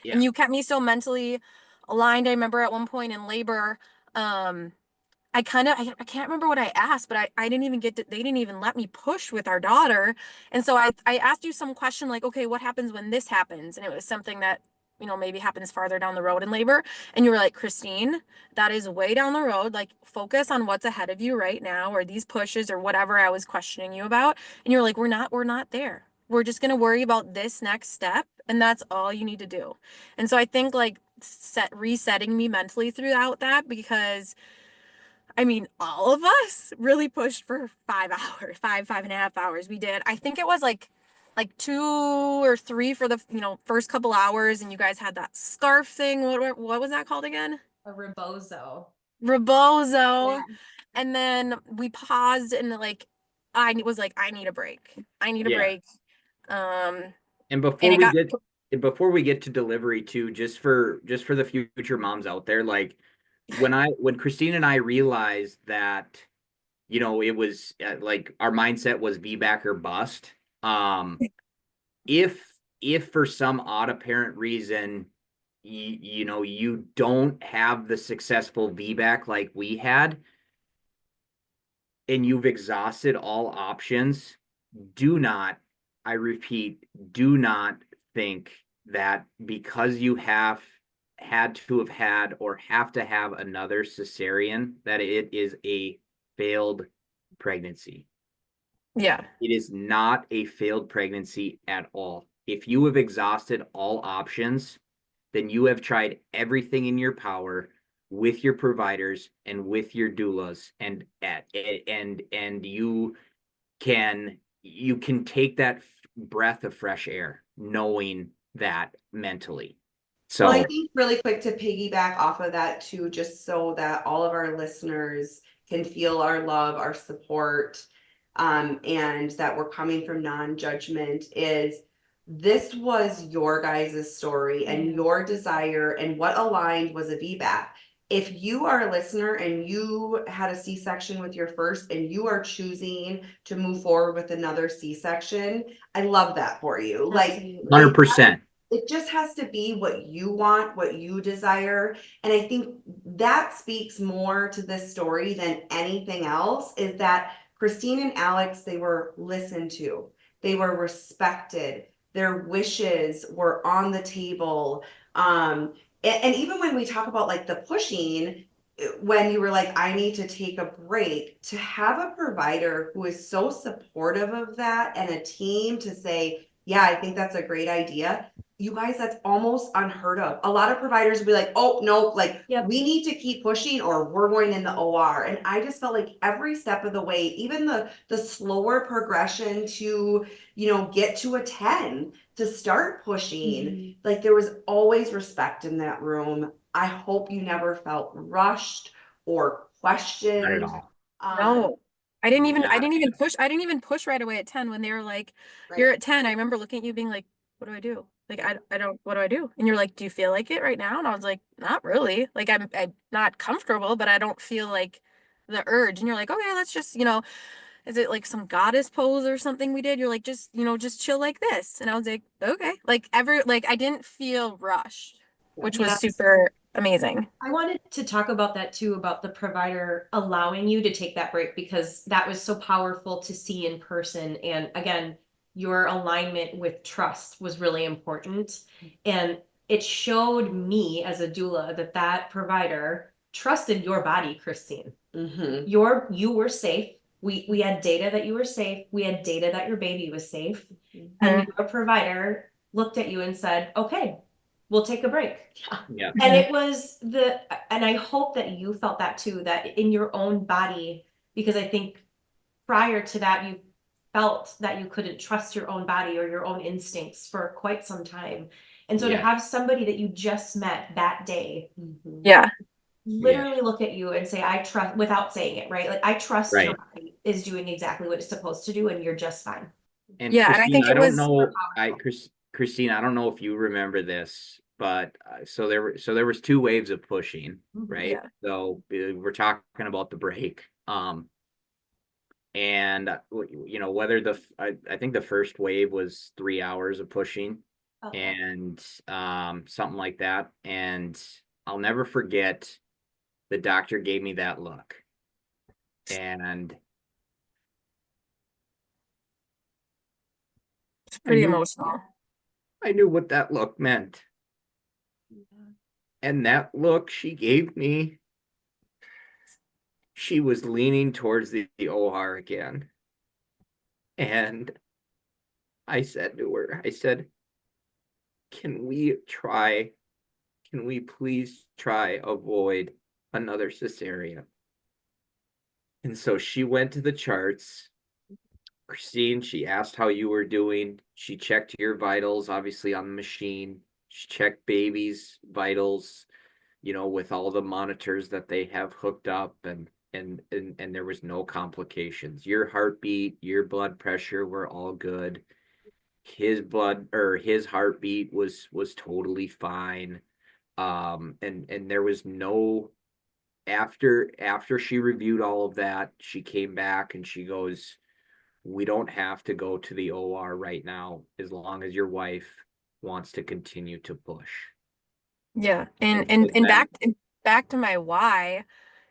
Yeah. And you kept me so mentally aligned. I remember at one point in labor, I can't remember what I asked, but I didn't even they didn't even let me push with our daughter. And so I asked you some question like, okay, what happens when this happens? And it was something that, maybe happens farther down the road in labor. And you were like, Christine, that is way down the road. Like, focus on what's ahead of you right now, or these pushes or whatever I was questioning you about. And you're like, we're not there. We're just going to worry about this next step. And that's all you need to do. And so I think like resetting me mentally throughout that, because all of us really pushed for 5 hours, 5.5 hours. We did. I think it was like 2 or 3 for the, first couple hours. And you guys had that scarf thing. What was that called again? A rebozo. Rebozo. Yeah. And then we paused and like, I was like, I need a break. I need a Yeah. break. Um, And and it got, before we get to delivery too, just for the future moms out there, like when Christine and I realized that, it was like our mindset was VBAC or bust. If for some odd apparent reason, you don't have the successful VBAC like we had, and you've exhausted all options, do not, I repeat, do not think that because you have had to have had or have to have another cesarean, that it is a failed pregnancy. yeah. It is not a failed pregnancy at all. If you have exhausted all options, then you have tried everything in your power with your providers and with your doulas, and you can take that breath of fresh air knowing that mentally. So Well, I think really quick to piggyback off of that too, just so that all of our listeners can feel our love, our support, and that we're coming from non-judgment, is this was your guys' story and your desire, and what aligned was a VBAC. If you are a listener and you had a C-section with your first and you are choosing to move forward with another C-section, I love that for you. Like, 100%. it just has to be what you want, what you desire. And I think that speaks more to this story than anything else, is that Christine and Alex, they were listened to, they were respected, their wishes were on the table. And even when we talk about like the pushing, when you were like, I need to take a break, to have a provider who is so supportive of that and a team to say, yeah, I think that's a great idea. You guys, that's almost unheard of. A lot of providers will be like, oh, no, like, we need to keep pushing or we're going in the OR. And I just felt like every step of the way, even the slower progression to, get to a 10, to start pushing, like there was always respect in that room. I hope you never felt rushed or questioned. Not at all. No, I didn't even Yeah. push. I didn't even push right away at 10 when they were like, Right. you're at 10. I remember looking at you being like, what do I do? Like, I don't, what do I do? And you're like, do you feel like it right now? And I was like, not really. Like, I'm not comfortable, but I don't feel like the urge. And you're like, okay, let's just, is it like some goddess pose or something we did? You're like, just chill like this. And I was like, okay. Like I didn't feel rushed, which was Yes. super amazing. I wanted to talk about that too, about the provider allowing you to take that break, because that was so powerful to see in person. And again, your alignment with trust was really important. And it showed me as a doula that that provider trusted your body, Christine. Mm-hmm. You were safe. We had data that you were safe. We had data that your baby was safe. Mhm. And your provider looked at you and said, okay, we'll take a break. Yeah. And it was and I hope that you felt that too, that in your own body, because I think prior to that, you felt that you couldn't trust your own body or your own instincts for quite some time. And so to Yeah. have somebody that you just met that day Yeah. literally look at you and say, I trust, without saying it, right? Like, I trust your Right. body is doing exactly what it's supposed to do, and you're just fine. And Yeah, and I Christine, think I it don't was know, Christine, I don't know if you remember this, but so there was two waves of pushing, right? yeah. So we're talking about the break. And whether I think the first wave was 3 hours of pushing Okay. and something like that. And I'll never forget the doctor gave me that look. And It's I pretty knew emotional. I knew what that look meant. And that look she gave me, she was leaning towards the OR again. And I said to her, I said, can we try, can we please try avoid another cesarean? And so she went to the charts. Christine, she asked how you were doing. She checked your vitals, obviously on the machine. She checked baby's vitals, with all the monitors that they have hooked up, and there was no complications. Your heartbeat, your blood pressure were all good. His heartbeat was totally fine. And there was no after she reviewed all of that, she came back and she goes, we don't have to go to the OR right now as long as your wife wants to continue to push. Yeah. And And and so and then, back to my why,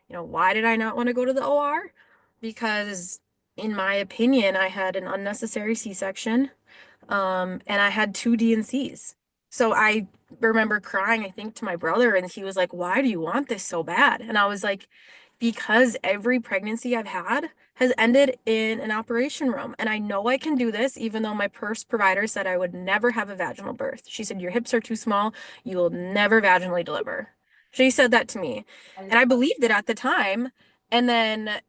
why did I not want to go to the OR? Because in my opinion, I had an unnecessary C-section. And I had two D&Cs. So I remember crying, I think, to my brother, and he was like, why do you want this so bad? And I was like, because every pregnancy I've had has ended in an operation room. And I know I can do this, even though my first provider said I would never have a vaginal birth. She said, your hips are too small. You will never vaginally deliver. She said that to me. And I believed it at the time. And then,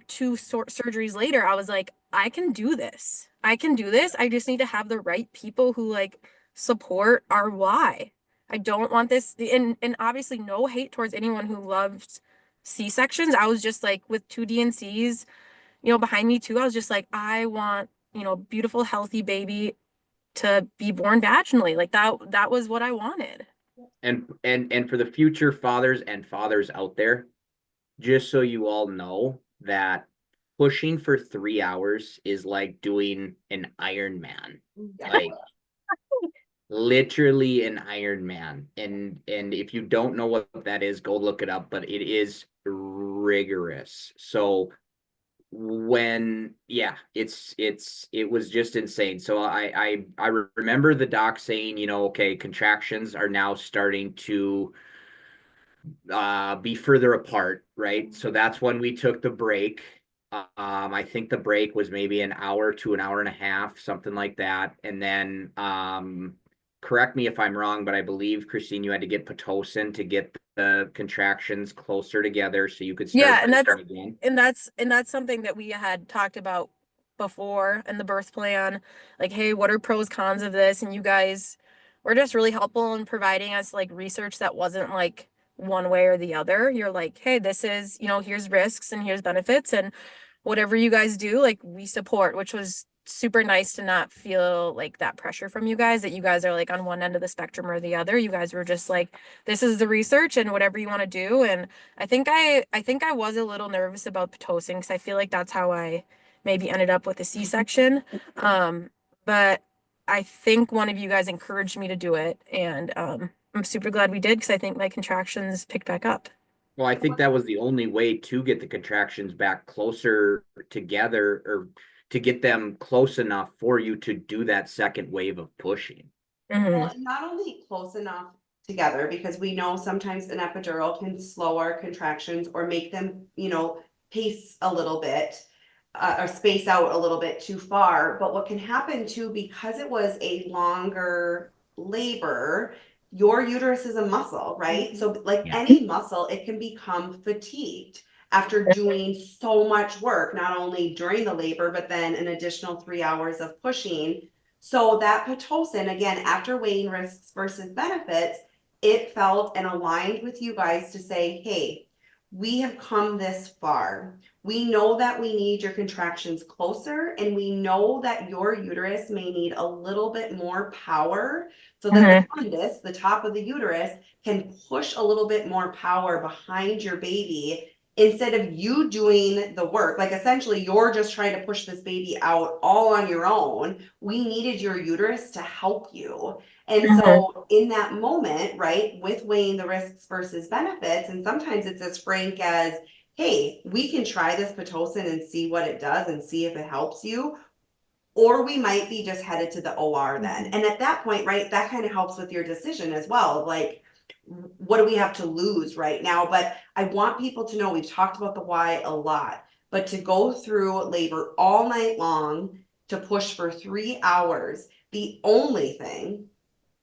two surgeries later, I was like, I can do this. I can do this. I just need to have the right people who support our why. I don't want this, and obviously no hate towards anyone who loved C-sections. I was just like with two D&Cs, behind me too. I was just like, I want, beautiful, healthy baby to be born vaginally. Like that was what I wanted. and for the future fathers out there, just so you all know that pushing for 3 hours is like doing an Ironman, like literally an Ironman. And if you don't know what that is, go look it up. But it is rigorous. So it was just insane. So I remember the doc saying, okay, contractions are now starting to be further apart, right? So that's when we took the break. I think the break was maybe an hour to an hour and a half, something like that. And then correct me if I'm wrong, but I believe, Christine, you had to get Pitocin to get the contractions closer together so you could start Yeah, and that's again. something that we had talked about before in the birth plan. Like, hey, what are pros, cons of this? And you guys were just really helpful in providing us research that wasn't one way or the other. You're like, hey, this is, here's risks and here's benefits, and whatever you guys do, we support, which was super nice to not feel that pressure from you guys, that you guys are on one end of the spectrum or the other. You guys were just like, this is the research and whatever you want to do. And I think I was a little nervous about Pitocin because I feel like that's how I maybe ended up with a C-section. But I think one of you guys encouraged me to do it, and I'm super glad we did because I think my contractions picked back up. Well, I think that was the only way to get the contractions back closer together, or to get them close enough for you to do that second wave of pushing. Well, Mhm. and not only close enough together, because we know sometimes an epidural can slow our contractions or make them, pace a little bit, or space out a little bit too far. But what can happen too, because it was a longer labor, your uterus is a muscle, right? So, like Yeah. any muscle, it can become fatigued after doing so much work, not only during the labor, but then an additional 3 hours of pushing. So that Pitocin, again, after weighing risks versus benefits, it felt and aligned with you guys to say, hey, we have come this far. We know that we need your contractions closer, and we know that your uterus may need a little bit more power so that Mhm. the fundus, the top of the uterus, can push a little bit more power behind your baby instead of you doing the work. Like essentially, you're just trying to push this baby out all on your own. We needed your uterus to help you. And Mhm. so, in that moment, right, with weighing the risks versus benefits, and sometimes it's as frank as, hey, we can try this Pitocin and see what it does and see if it helps you. Or we might be just headed to the OR then. And at that point, right, that kind of helps with your decision as well. Like, what do we have to lose right now? But I want people to know we've talked about the why a lot, but to go through labor all night long to push for 3 hours, the only thing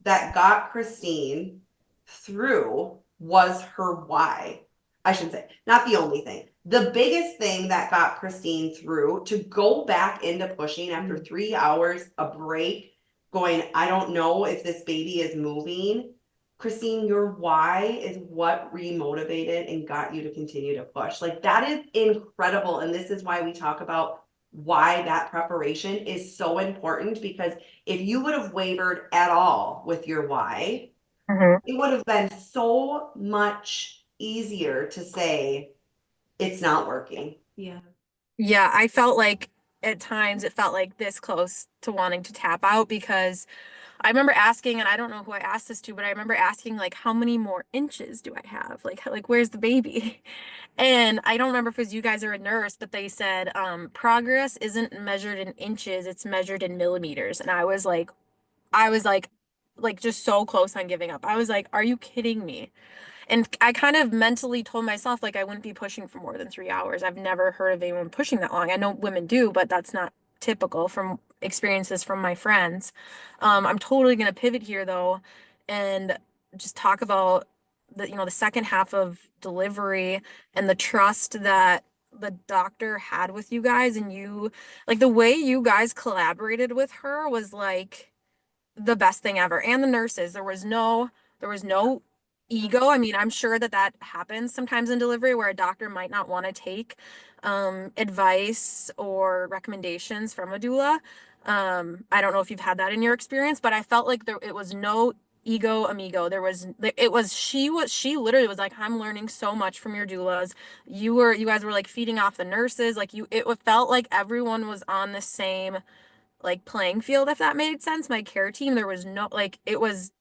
that got Christine through was her why. I should say, not the only thing. The biggest thing that got Christine through to go back into pushing after 3 hours, a break, going, I don't know if this baby is moving. Christine, your why is what remotivated and got you to continue to push. Like, that is incredible. And this is why we talk about why that preparation is so important, because if you would have wavered at all with your why, Mhm. it would have been so much easier to say it's not working. Yeah. Yeah, I felt like at times it felt like this close to wanting to tap out because I remember asking, and I don't know who I asked this to, but I remember asking like, how many more inches do I have? Like where's the baby? And I don't remember if it was you guys or a nurse, but they said, progress isn't measured in inches, it's measured in millimeters. And I was like just so close on giving up. I was like, are you kidding me? And I kind of mentally told myself like I wouldn't be pushing for more than 3 hours. I've never heard of anyone pushing that long. I know women do, but that's not typical from experiences from my friends. I'm totally gonna pivot here though and just talk about the second half of delivery and the trust that the doctor had with you guys and you like the way you guys collaborated with her was like the best thing ever. And the nurses, there was no ego. I mean, I'm sure that that happens sometimes in delivery where a doctor might not want to take advice or recommendations from a doula. I don't know if you've had that in your experience, but I felt like it was no ego amigo. She literally was like, I'm learning so much from your doulas. You guys were like feeding off the nurses. Like it felt like everyone was on the same like playing field, if that made sense. My care team, there was no like it was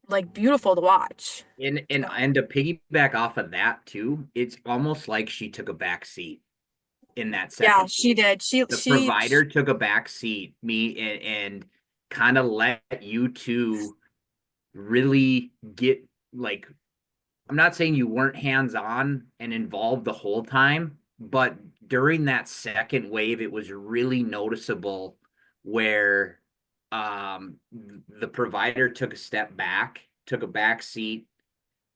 like beautiful to watch. And to piggyback off of that too, it's almost like she took a back seat in that Yeah, second she wave. did. She The she provider took a back seat, me and kind of let you two really get, like, I'm not saying you weren't hands-on and involved the whole time, but during that second wave, it was really noticeable where the provider took a step back, took a back seat,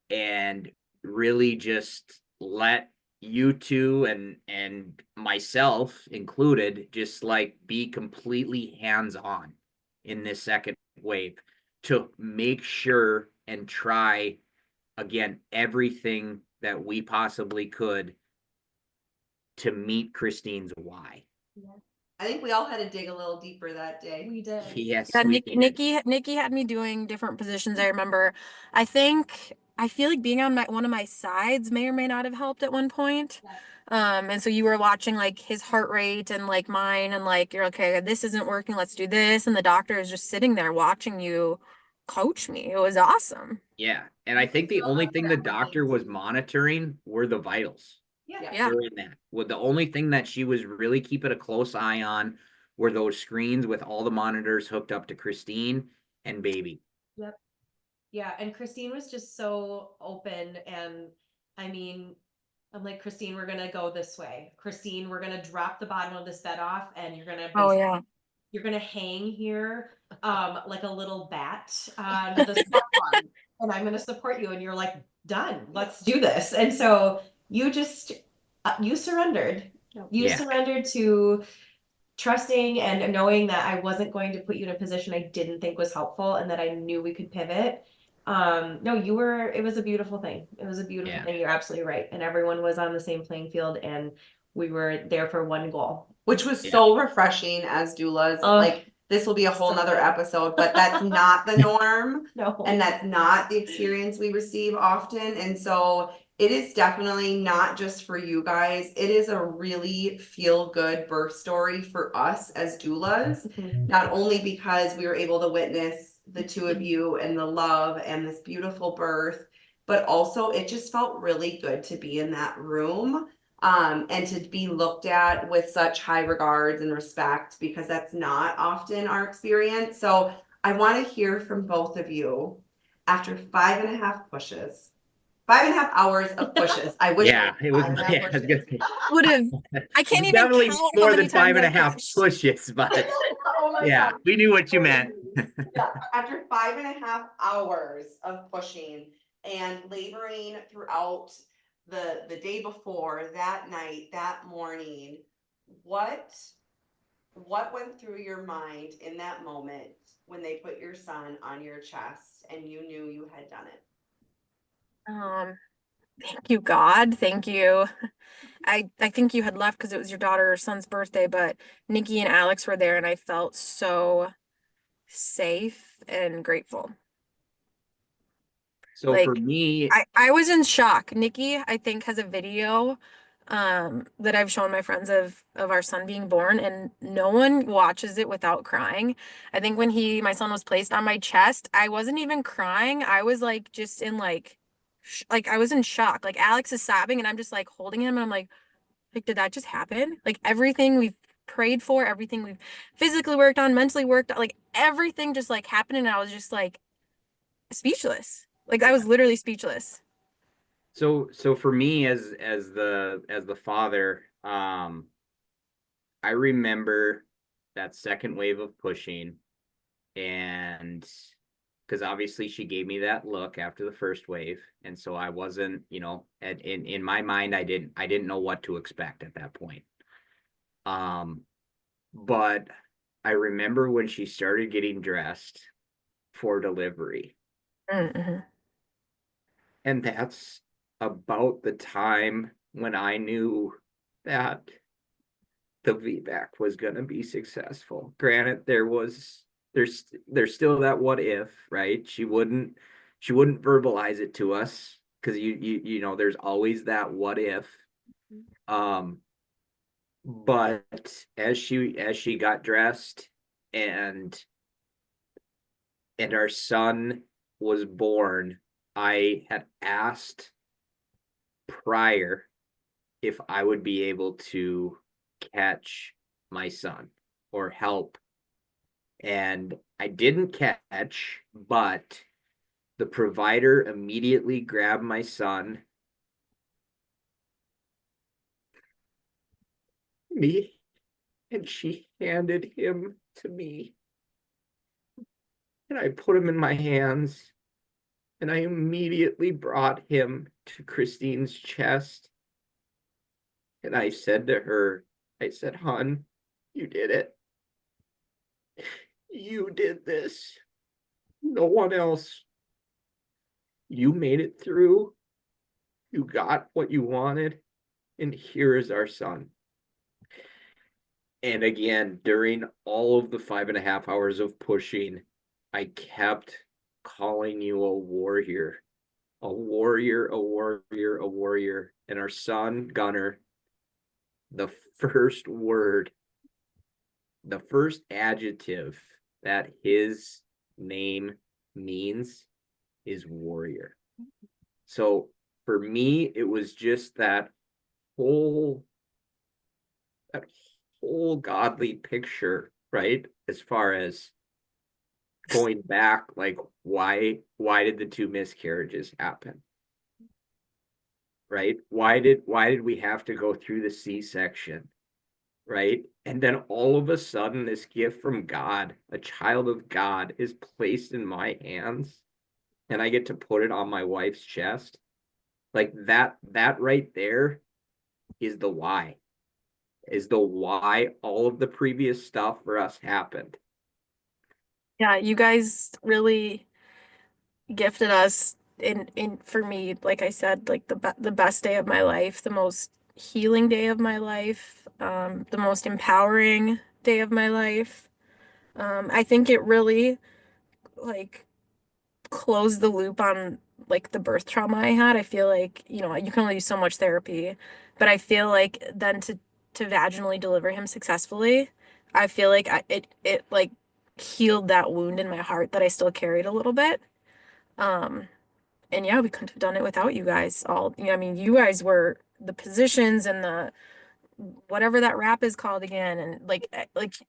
and really just let you two and myself included just like be completely hands-on in this second wave to make sure and try again everything that we possibly could to meet Christine's why. Yeah. I think we all had to dig a little deeper that day. We did. Yes, yeah, we Nick, did. Nikki had me doing different positions. I remember. I feel like being on one of my sides may or may not have helped at one point. And so you were watching like his heart rate and like mine, and like you're okay, this isn't working, let's do this. And the doctor is just sitting there watching you coach me. It was awesome. Yeah. And I think the only thing the doctor was monitoring were the vitals Yeah. during that. Well, the only thing that she was really keeping a close eye on were those screens with all the monitors hooked up to Christine and baby. Yep. Yeah, and Christine was just so open, and I mean, I'm like, Christine, we're gonna go this way. Christine, we're gonna drop the bottom of this bed off, and you're gonna Oh yeah. you're gonna hang here, like a little bat on the spot one, and I'm gonna support you. And you're like, done. Let's do this. And so you just you surrendered. You Yeah. surrendered to trusting and knowing that I wasn't going to put you in a position I didn't think was helpful, and that I knew we could pivot. No, it was a beautiful thing. It was a beautiful thing. You're absolutely right. And everyone was on the same playing field, and we were there for one goal. Which was so refreshing as doulas. Like, this will be a whole nother episode, but that's not the norm. No. And that's not the experience we receive often. And so it is definitely not just for you guys. It is a really feel good birth story for us as doulas, not only because we were able to witness the two of you and the love and this beautiful birth, but also it just felt really good to be in that room. And to be looked at with such high regards and respect, because that's not often our experience. So I want to hear from both of you after 5.5 pushes, 5.5 hours of pushes. I wish. Yeah, it was. Yeah, I was gonna say, Would have. I can't even definitely count how more many than times I 5.5 pushed. pushes, but Oh my yeah, God. we knew what you meant. Yeah, after 5.5 hours of pushing and laboring throughout the day before, that night, that morning, what went through your mind in that moment when they put your son on your chest and you knew you had done it? Thank you, God. Thank you. I think you had left because it was your daughter or son's birthday, but Nikki and Alex were there, and I felt so safe and grateful. So Like, for me, I was in shock. Nikki, I think, has a video that I've shown my friends of our son being born, and no one watches it without crying. I think when my son was placed on my chest, I wasn't even crying. I was like just in like I was in shock. Like, Alex is sobbing and I'm just like holding him, and I'm like, did that just happen? Like, everything we've prayed for, everything we've physically worked on, mentally worked on, like everything just like happened, and I was just like speechless. Like, I was literally speechless. so for me as the father, I remember that second wave of pushing, and because obviously she gave me that look after the first wave, and so I wasn't, in my mind, I didn't know what to expect at that point. But I remember when she started getting dressed for delivery, Mm-hmm. and that's about the time when I knew that the VBAC was going to be successful. Granted, there's still that what if, right? She wouldn't verbalize it to us because there's always that what if. But as she got dressed and our son was born, I had asked prior if I would be able to catch my son or help. And I didn't catch, but the provider immediately grabbed my son, me, and she handed him to me. And I put him in my hands, and I immediately brought him to Christine's chest. And I said to her, "Hon, you did it. You did this. No one else. You made it through. You got what you wanted. And here is our son." And again, during all of the 5.5 hours of pushing, I kept calling you a warrior, a warrior, a warrior, a warrior. And our son, Gunner, the first word, the first adjective that his name means is warrior. So for me, it was just whole that whole godly picture, right? As far as going back, like why did the two miscarriages happen? Right? Why did we have to go through the C-section? Right? And then all of a sudden, this gift from God, a child of God, is placed in my hands, and I get to put it on my wife's chest. Like that right there is the why. Is the why all of the previous stuff for us happened. Yeah, you guys really gifted us in for me, like I said, like the best day of my life, the most healing day of my life, the most empowering day of my life. I think it really like closed the loop on like the birth trauma I had. I feel like, you know, you can only do so much therapy, but I feel like then to vaginally deliver him successfully, I feel like it like healed that wound in my heart that I still carried a little bit. Um, and yeah, we couldn't have done it without you guys all. You know, I mean, you guys were the positions and the whatever that rap is called again, and like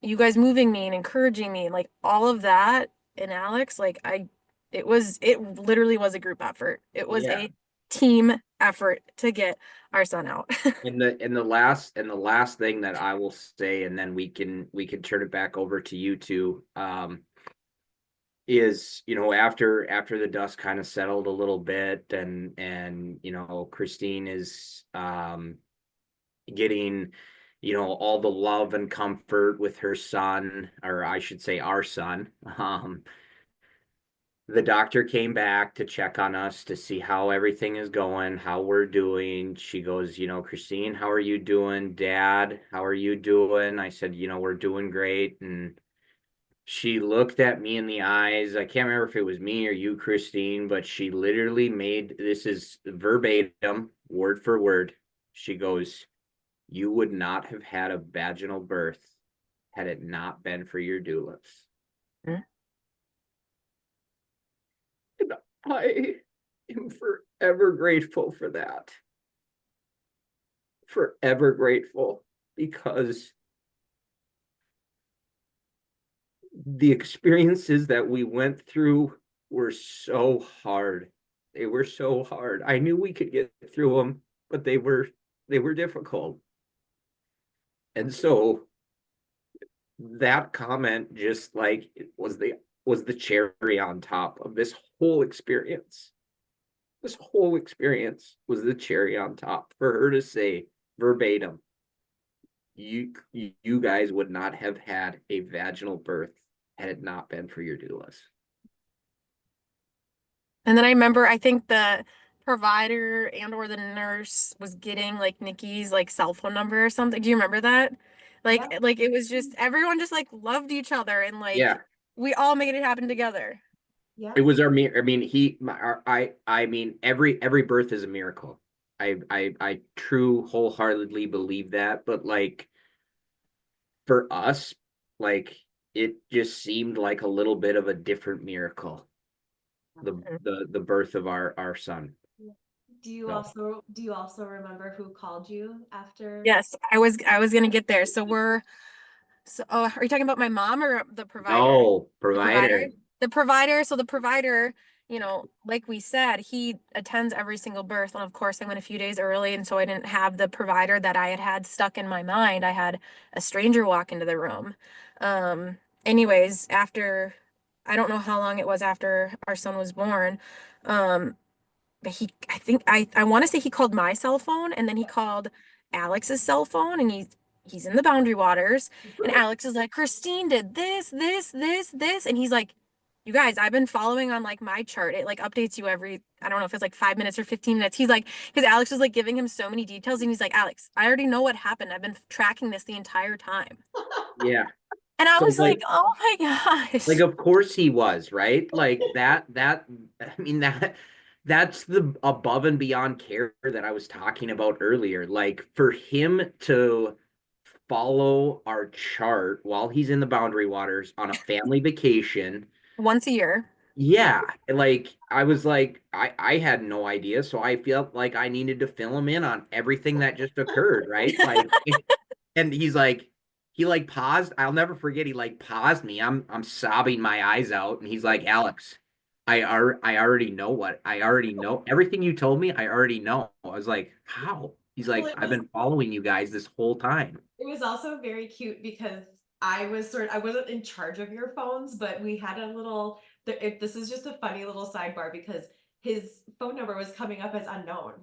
you guys moving me and encouraging me, and like all of that. And Alex, it literally was a group effort. It was Yeah. a team effort to get our son out. And the last thing that I will say, and then we can turn it back over to you two, is, after the dust kind of settled a little bit, and Christine is getting all the love and comfort with her son, or I should say our son. The doctor came back to check on us to see how everything is going, how we're doing. She goes, Christine, how are you doing? Dad, how are you doing? I said, we're doing great. And she looked at me in the eyes. I can't remember if it was me or you, Christine, but she literally made, this is verbatim, word for word. She goes, you would not have had a vaginal birth had it not been for your doulas. Mm. And I am forever grateful for that. Forever grateful, because the experiences that we went through were so hard. They were so hard. I knew we could get through them, but they were difficult. And so that comment just like was the cherry on top of this whole experience. This whole experience was the cherry on top for her to say verbatim, you guys would not have had a vaginal birth had it not been for your doulas. And then I remember, I think the provider and or the nurse was getting like Nikki's like cell phone number or something. Do you remember that? Yeah. Like it was just everyone just like loved each other, and like Yeah, we all made it happen together. Yeah. it was our mir- I mean he my, our, I mean every birth is a miracle. I true wholeheartedly believe that, but like for us, like it just seemed like a little bit of a different miracle, the birth of our son. So Do you also remember who called you after? Yes, I was gonna get there. So are you talking about my mom or the provider? no, The provider? provider. So the provider, you know, like we said, he attends every single birth. And of course, I went a few days early. And so I didn't have the provider that I had stuck in my mind. I had a stranger walk into the room. Anyways, I don't know how long it was after our son was born. Um, but I think I want to say he called my cell phone, and then he called Alex's cell phone, and he's in the Boundary Waters, and Alex is like, Christine did this, and he's like, you guys, I've been following on like my chart. It like updates you every, I don't know if it's like 5 minutes or 15 minutes. He's like, because Alex was like giving him so many details, and he's like, Alex, I already know what happened. I've been tracking this the entire time. Yeah. And I So was like, oh my like gosh. of course he was, right? Like that I mean that's the above and beyond care that I was talking about earlier. Like for him to follow our chart while he's in the Boundary Waters on a family vacation. Once a year. Yeah, like I was like I had no idea, so I felt like I needed to fill him in on everything that just occurred, right? Like and he's like he like paused. I'll never forget he like paused me. I'm sobbing my eyes out and he's like, "Alex, I already know what. I already know everything you told me. I already know." I was like, "How?" He's Well, like, "I've been following you guys this whole time." it was also very cute because I wasn't in charge of your phones, but we had a little, this is just a funny little sidebar because his phone number was coming up as unknown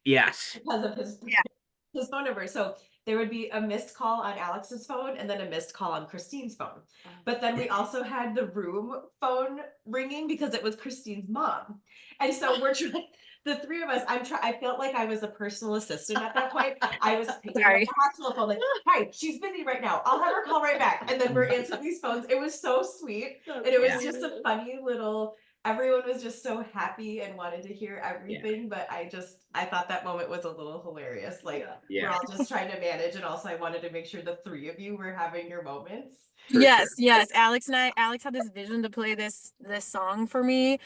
Yes. because of his phone number. So there would be a missed call on Alex's phone and then a missed call on Christine's phone. But then we also had the room phone ringing because it was Christine's mom. And so we're trying, the three of us, I felt like I was a personal assistant at that point. I was picking up Sorry. the hospital phone, like, "Hi, she's busy right now. I'll have her call right back." And then we're answering these phones. It was so sweet. And it was just a funny little, everyone was just so happy and wanted to hear everything, but I thought that moment was a little hilarious. Like we're Yeah. all just trying to manage, and also I wanted to make sure the three of you were having your moments. For Yes, sure. yes. Alex had this vision to play this song for me,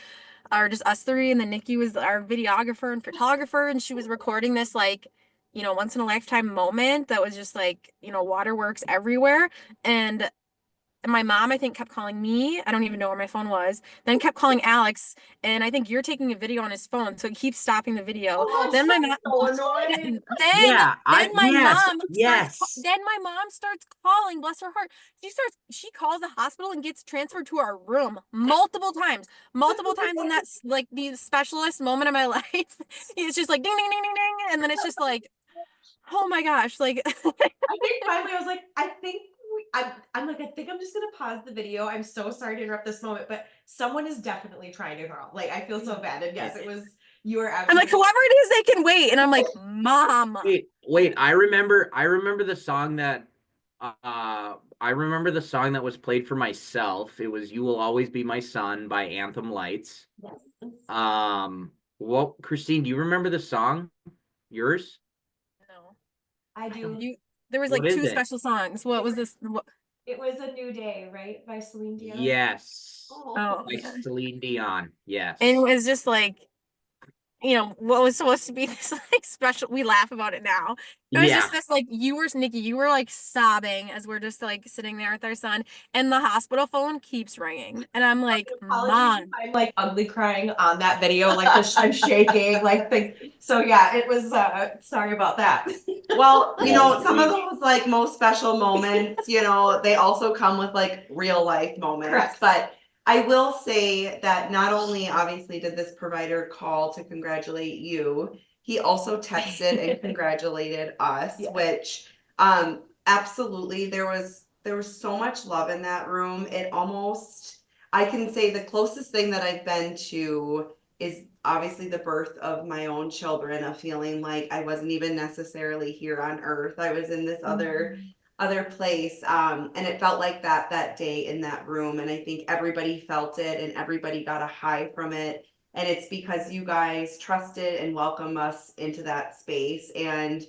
or just us three, and then Nikki was our videographer and photographer, and she was recording this like, once in a lifetime moment that was just like, waterworks everywhere. And my mom, I think, kept calling me. I don't even know where my phone was. Then kept calling Alex, and I think you're taking a video on his phone, so it keeps stopping the video. Oh, Then my mom, so annoying. then Yeah, then my yes, mom starts. yes. Then my mom starts calling. Bless her heart. She calls the hospital and gets transferred to our room multiple times, and that's like the specialist moment of my life. It's just like ding ding ding ding ding, and then it's just like, oh my gosh, like. I think finally I was like, I'm like, I think I'm just gonna pause the video. I'm so sorry to interrupt this moment, but someone is definitely trying to call. Like, I feel so bad. And yes, it was, you were I'm like, absolutely. whoever it is, they can wait. And I'm like, Mom. Wait, I remember the song that I remember the song that was played for myself. It was "You Will Always Be My Son" by Anthem Lights. Yes. What, Christine, do you remember the song? Yours? No. I do. There was What like is two it? special songs. What was this? It was A New Day, right? By Celine Dion. Yes. Oh, Oh, By Celine Dion. Yes. and it was just like, what was supposed to be this like special. We laugh about it now. It was Yeah. just this like, Nikki, you were like sobbing as we're just like sitting there with our son, and the hospital phone keeps ringing, and I'm like, apologies if Mom. I'm like ugly crying on that video, like I'm shaking, like so yeah, it was sorry about that. Well, Oh, some of those like most special moments, they also come with like real life moments. Correct. But I will say that not only obviously did this provider call to congratulate you, he also texted and congratulated us, Yeah. which absolutely there was so much love in that room. It almost, I can say the closest thing that I've been to is obviously the birth of my own children, of feeling like I wasn't even necessarily here on earth. I was in this other place. And it felt like that day in that room. And I think everybody felt it and everybody got a high from it. And it's because you guys trusted and welcomed us into that space. And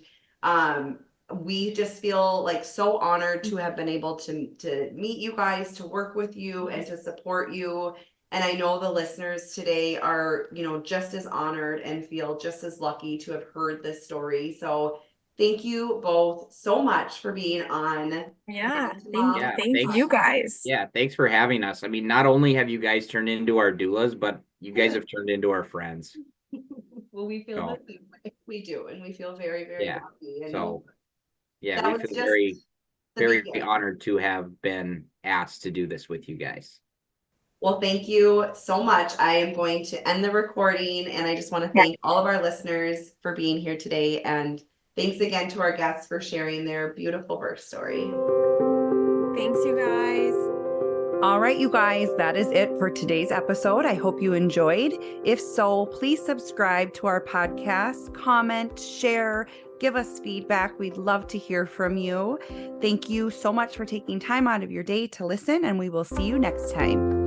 we just feel like so honored to have been able to meet you guys, to work with you, and to support you. And I know the listeners today are, just as honored and feel just as lucky to have heard this story. So thank you both so much for being on. Yeah, Yeah, thank thanks. you guys. Yeah, thanks for having us. I mean, not only have you guys turned into our doulas, but you guys have turned into our friends. Well, we feel So, the same way. We do, and we feel very, very yeah. lucky. And So, yeah, that we was feel just very, the very beginning. honored to have been asked to do this with you guys. Well, thank you so much. I am going to end the recording, and I just want to thank all of our listeners for being here today. And thanks again to our guests for sharing their beautiful birth story. Thanks, you guys. All right, you guys, that is it for today's episode. I hope you enjoyed. If so, please subscribe to our podcast, comment, share, give us feedback. We'd love to hear from you. Thank you so much for taking time out of your day to listen, and we will see you next time.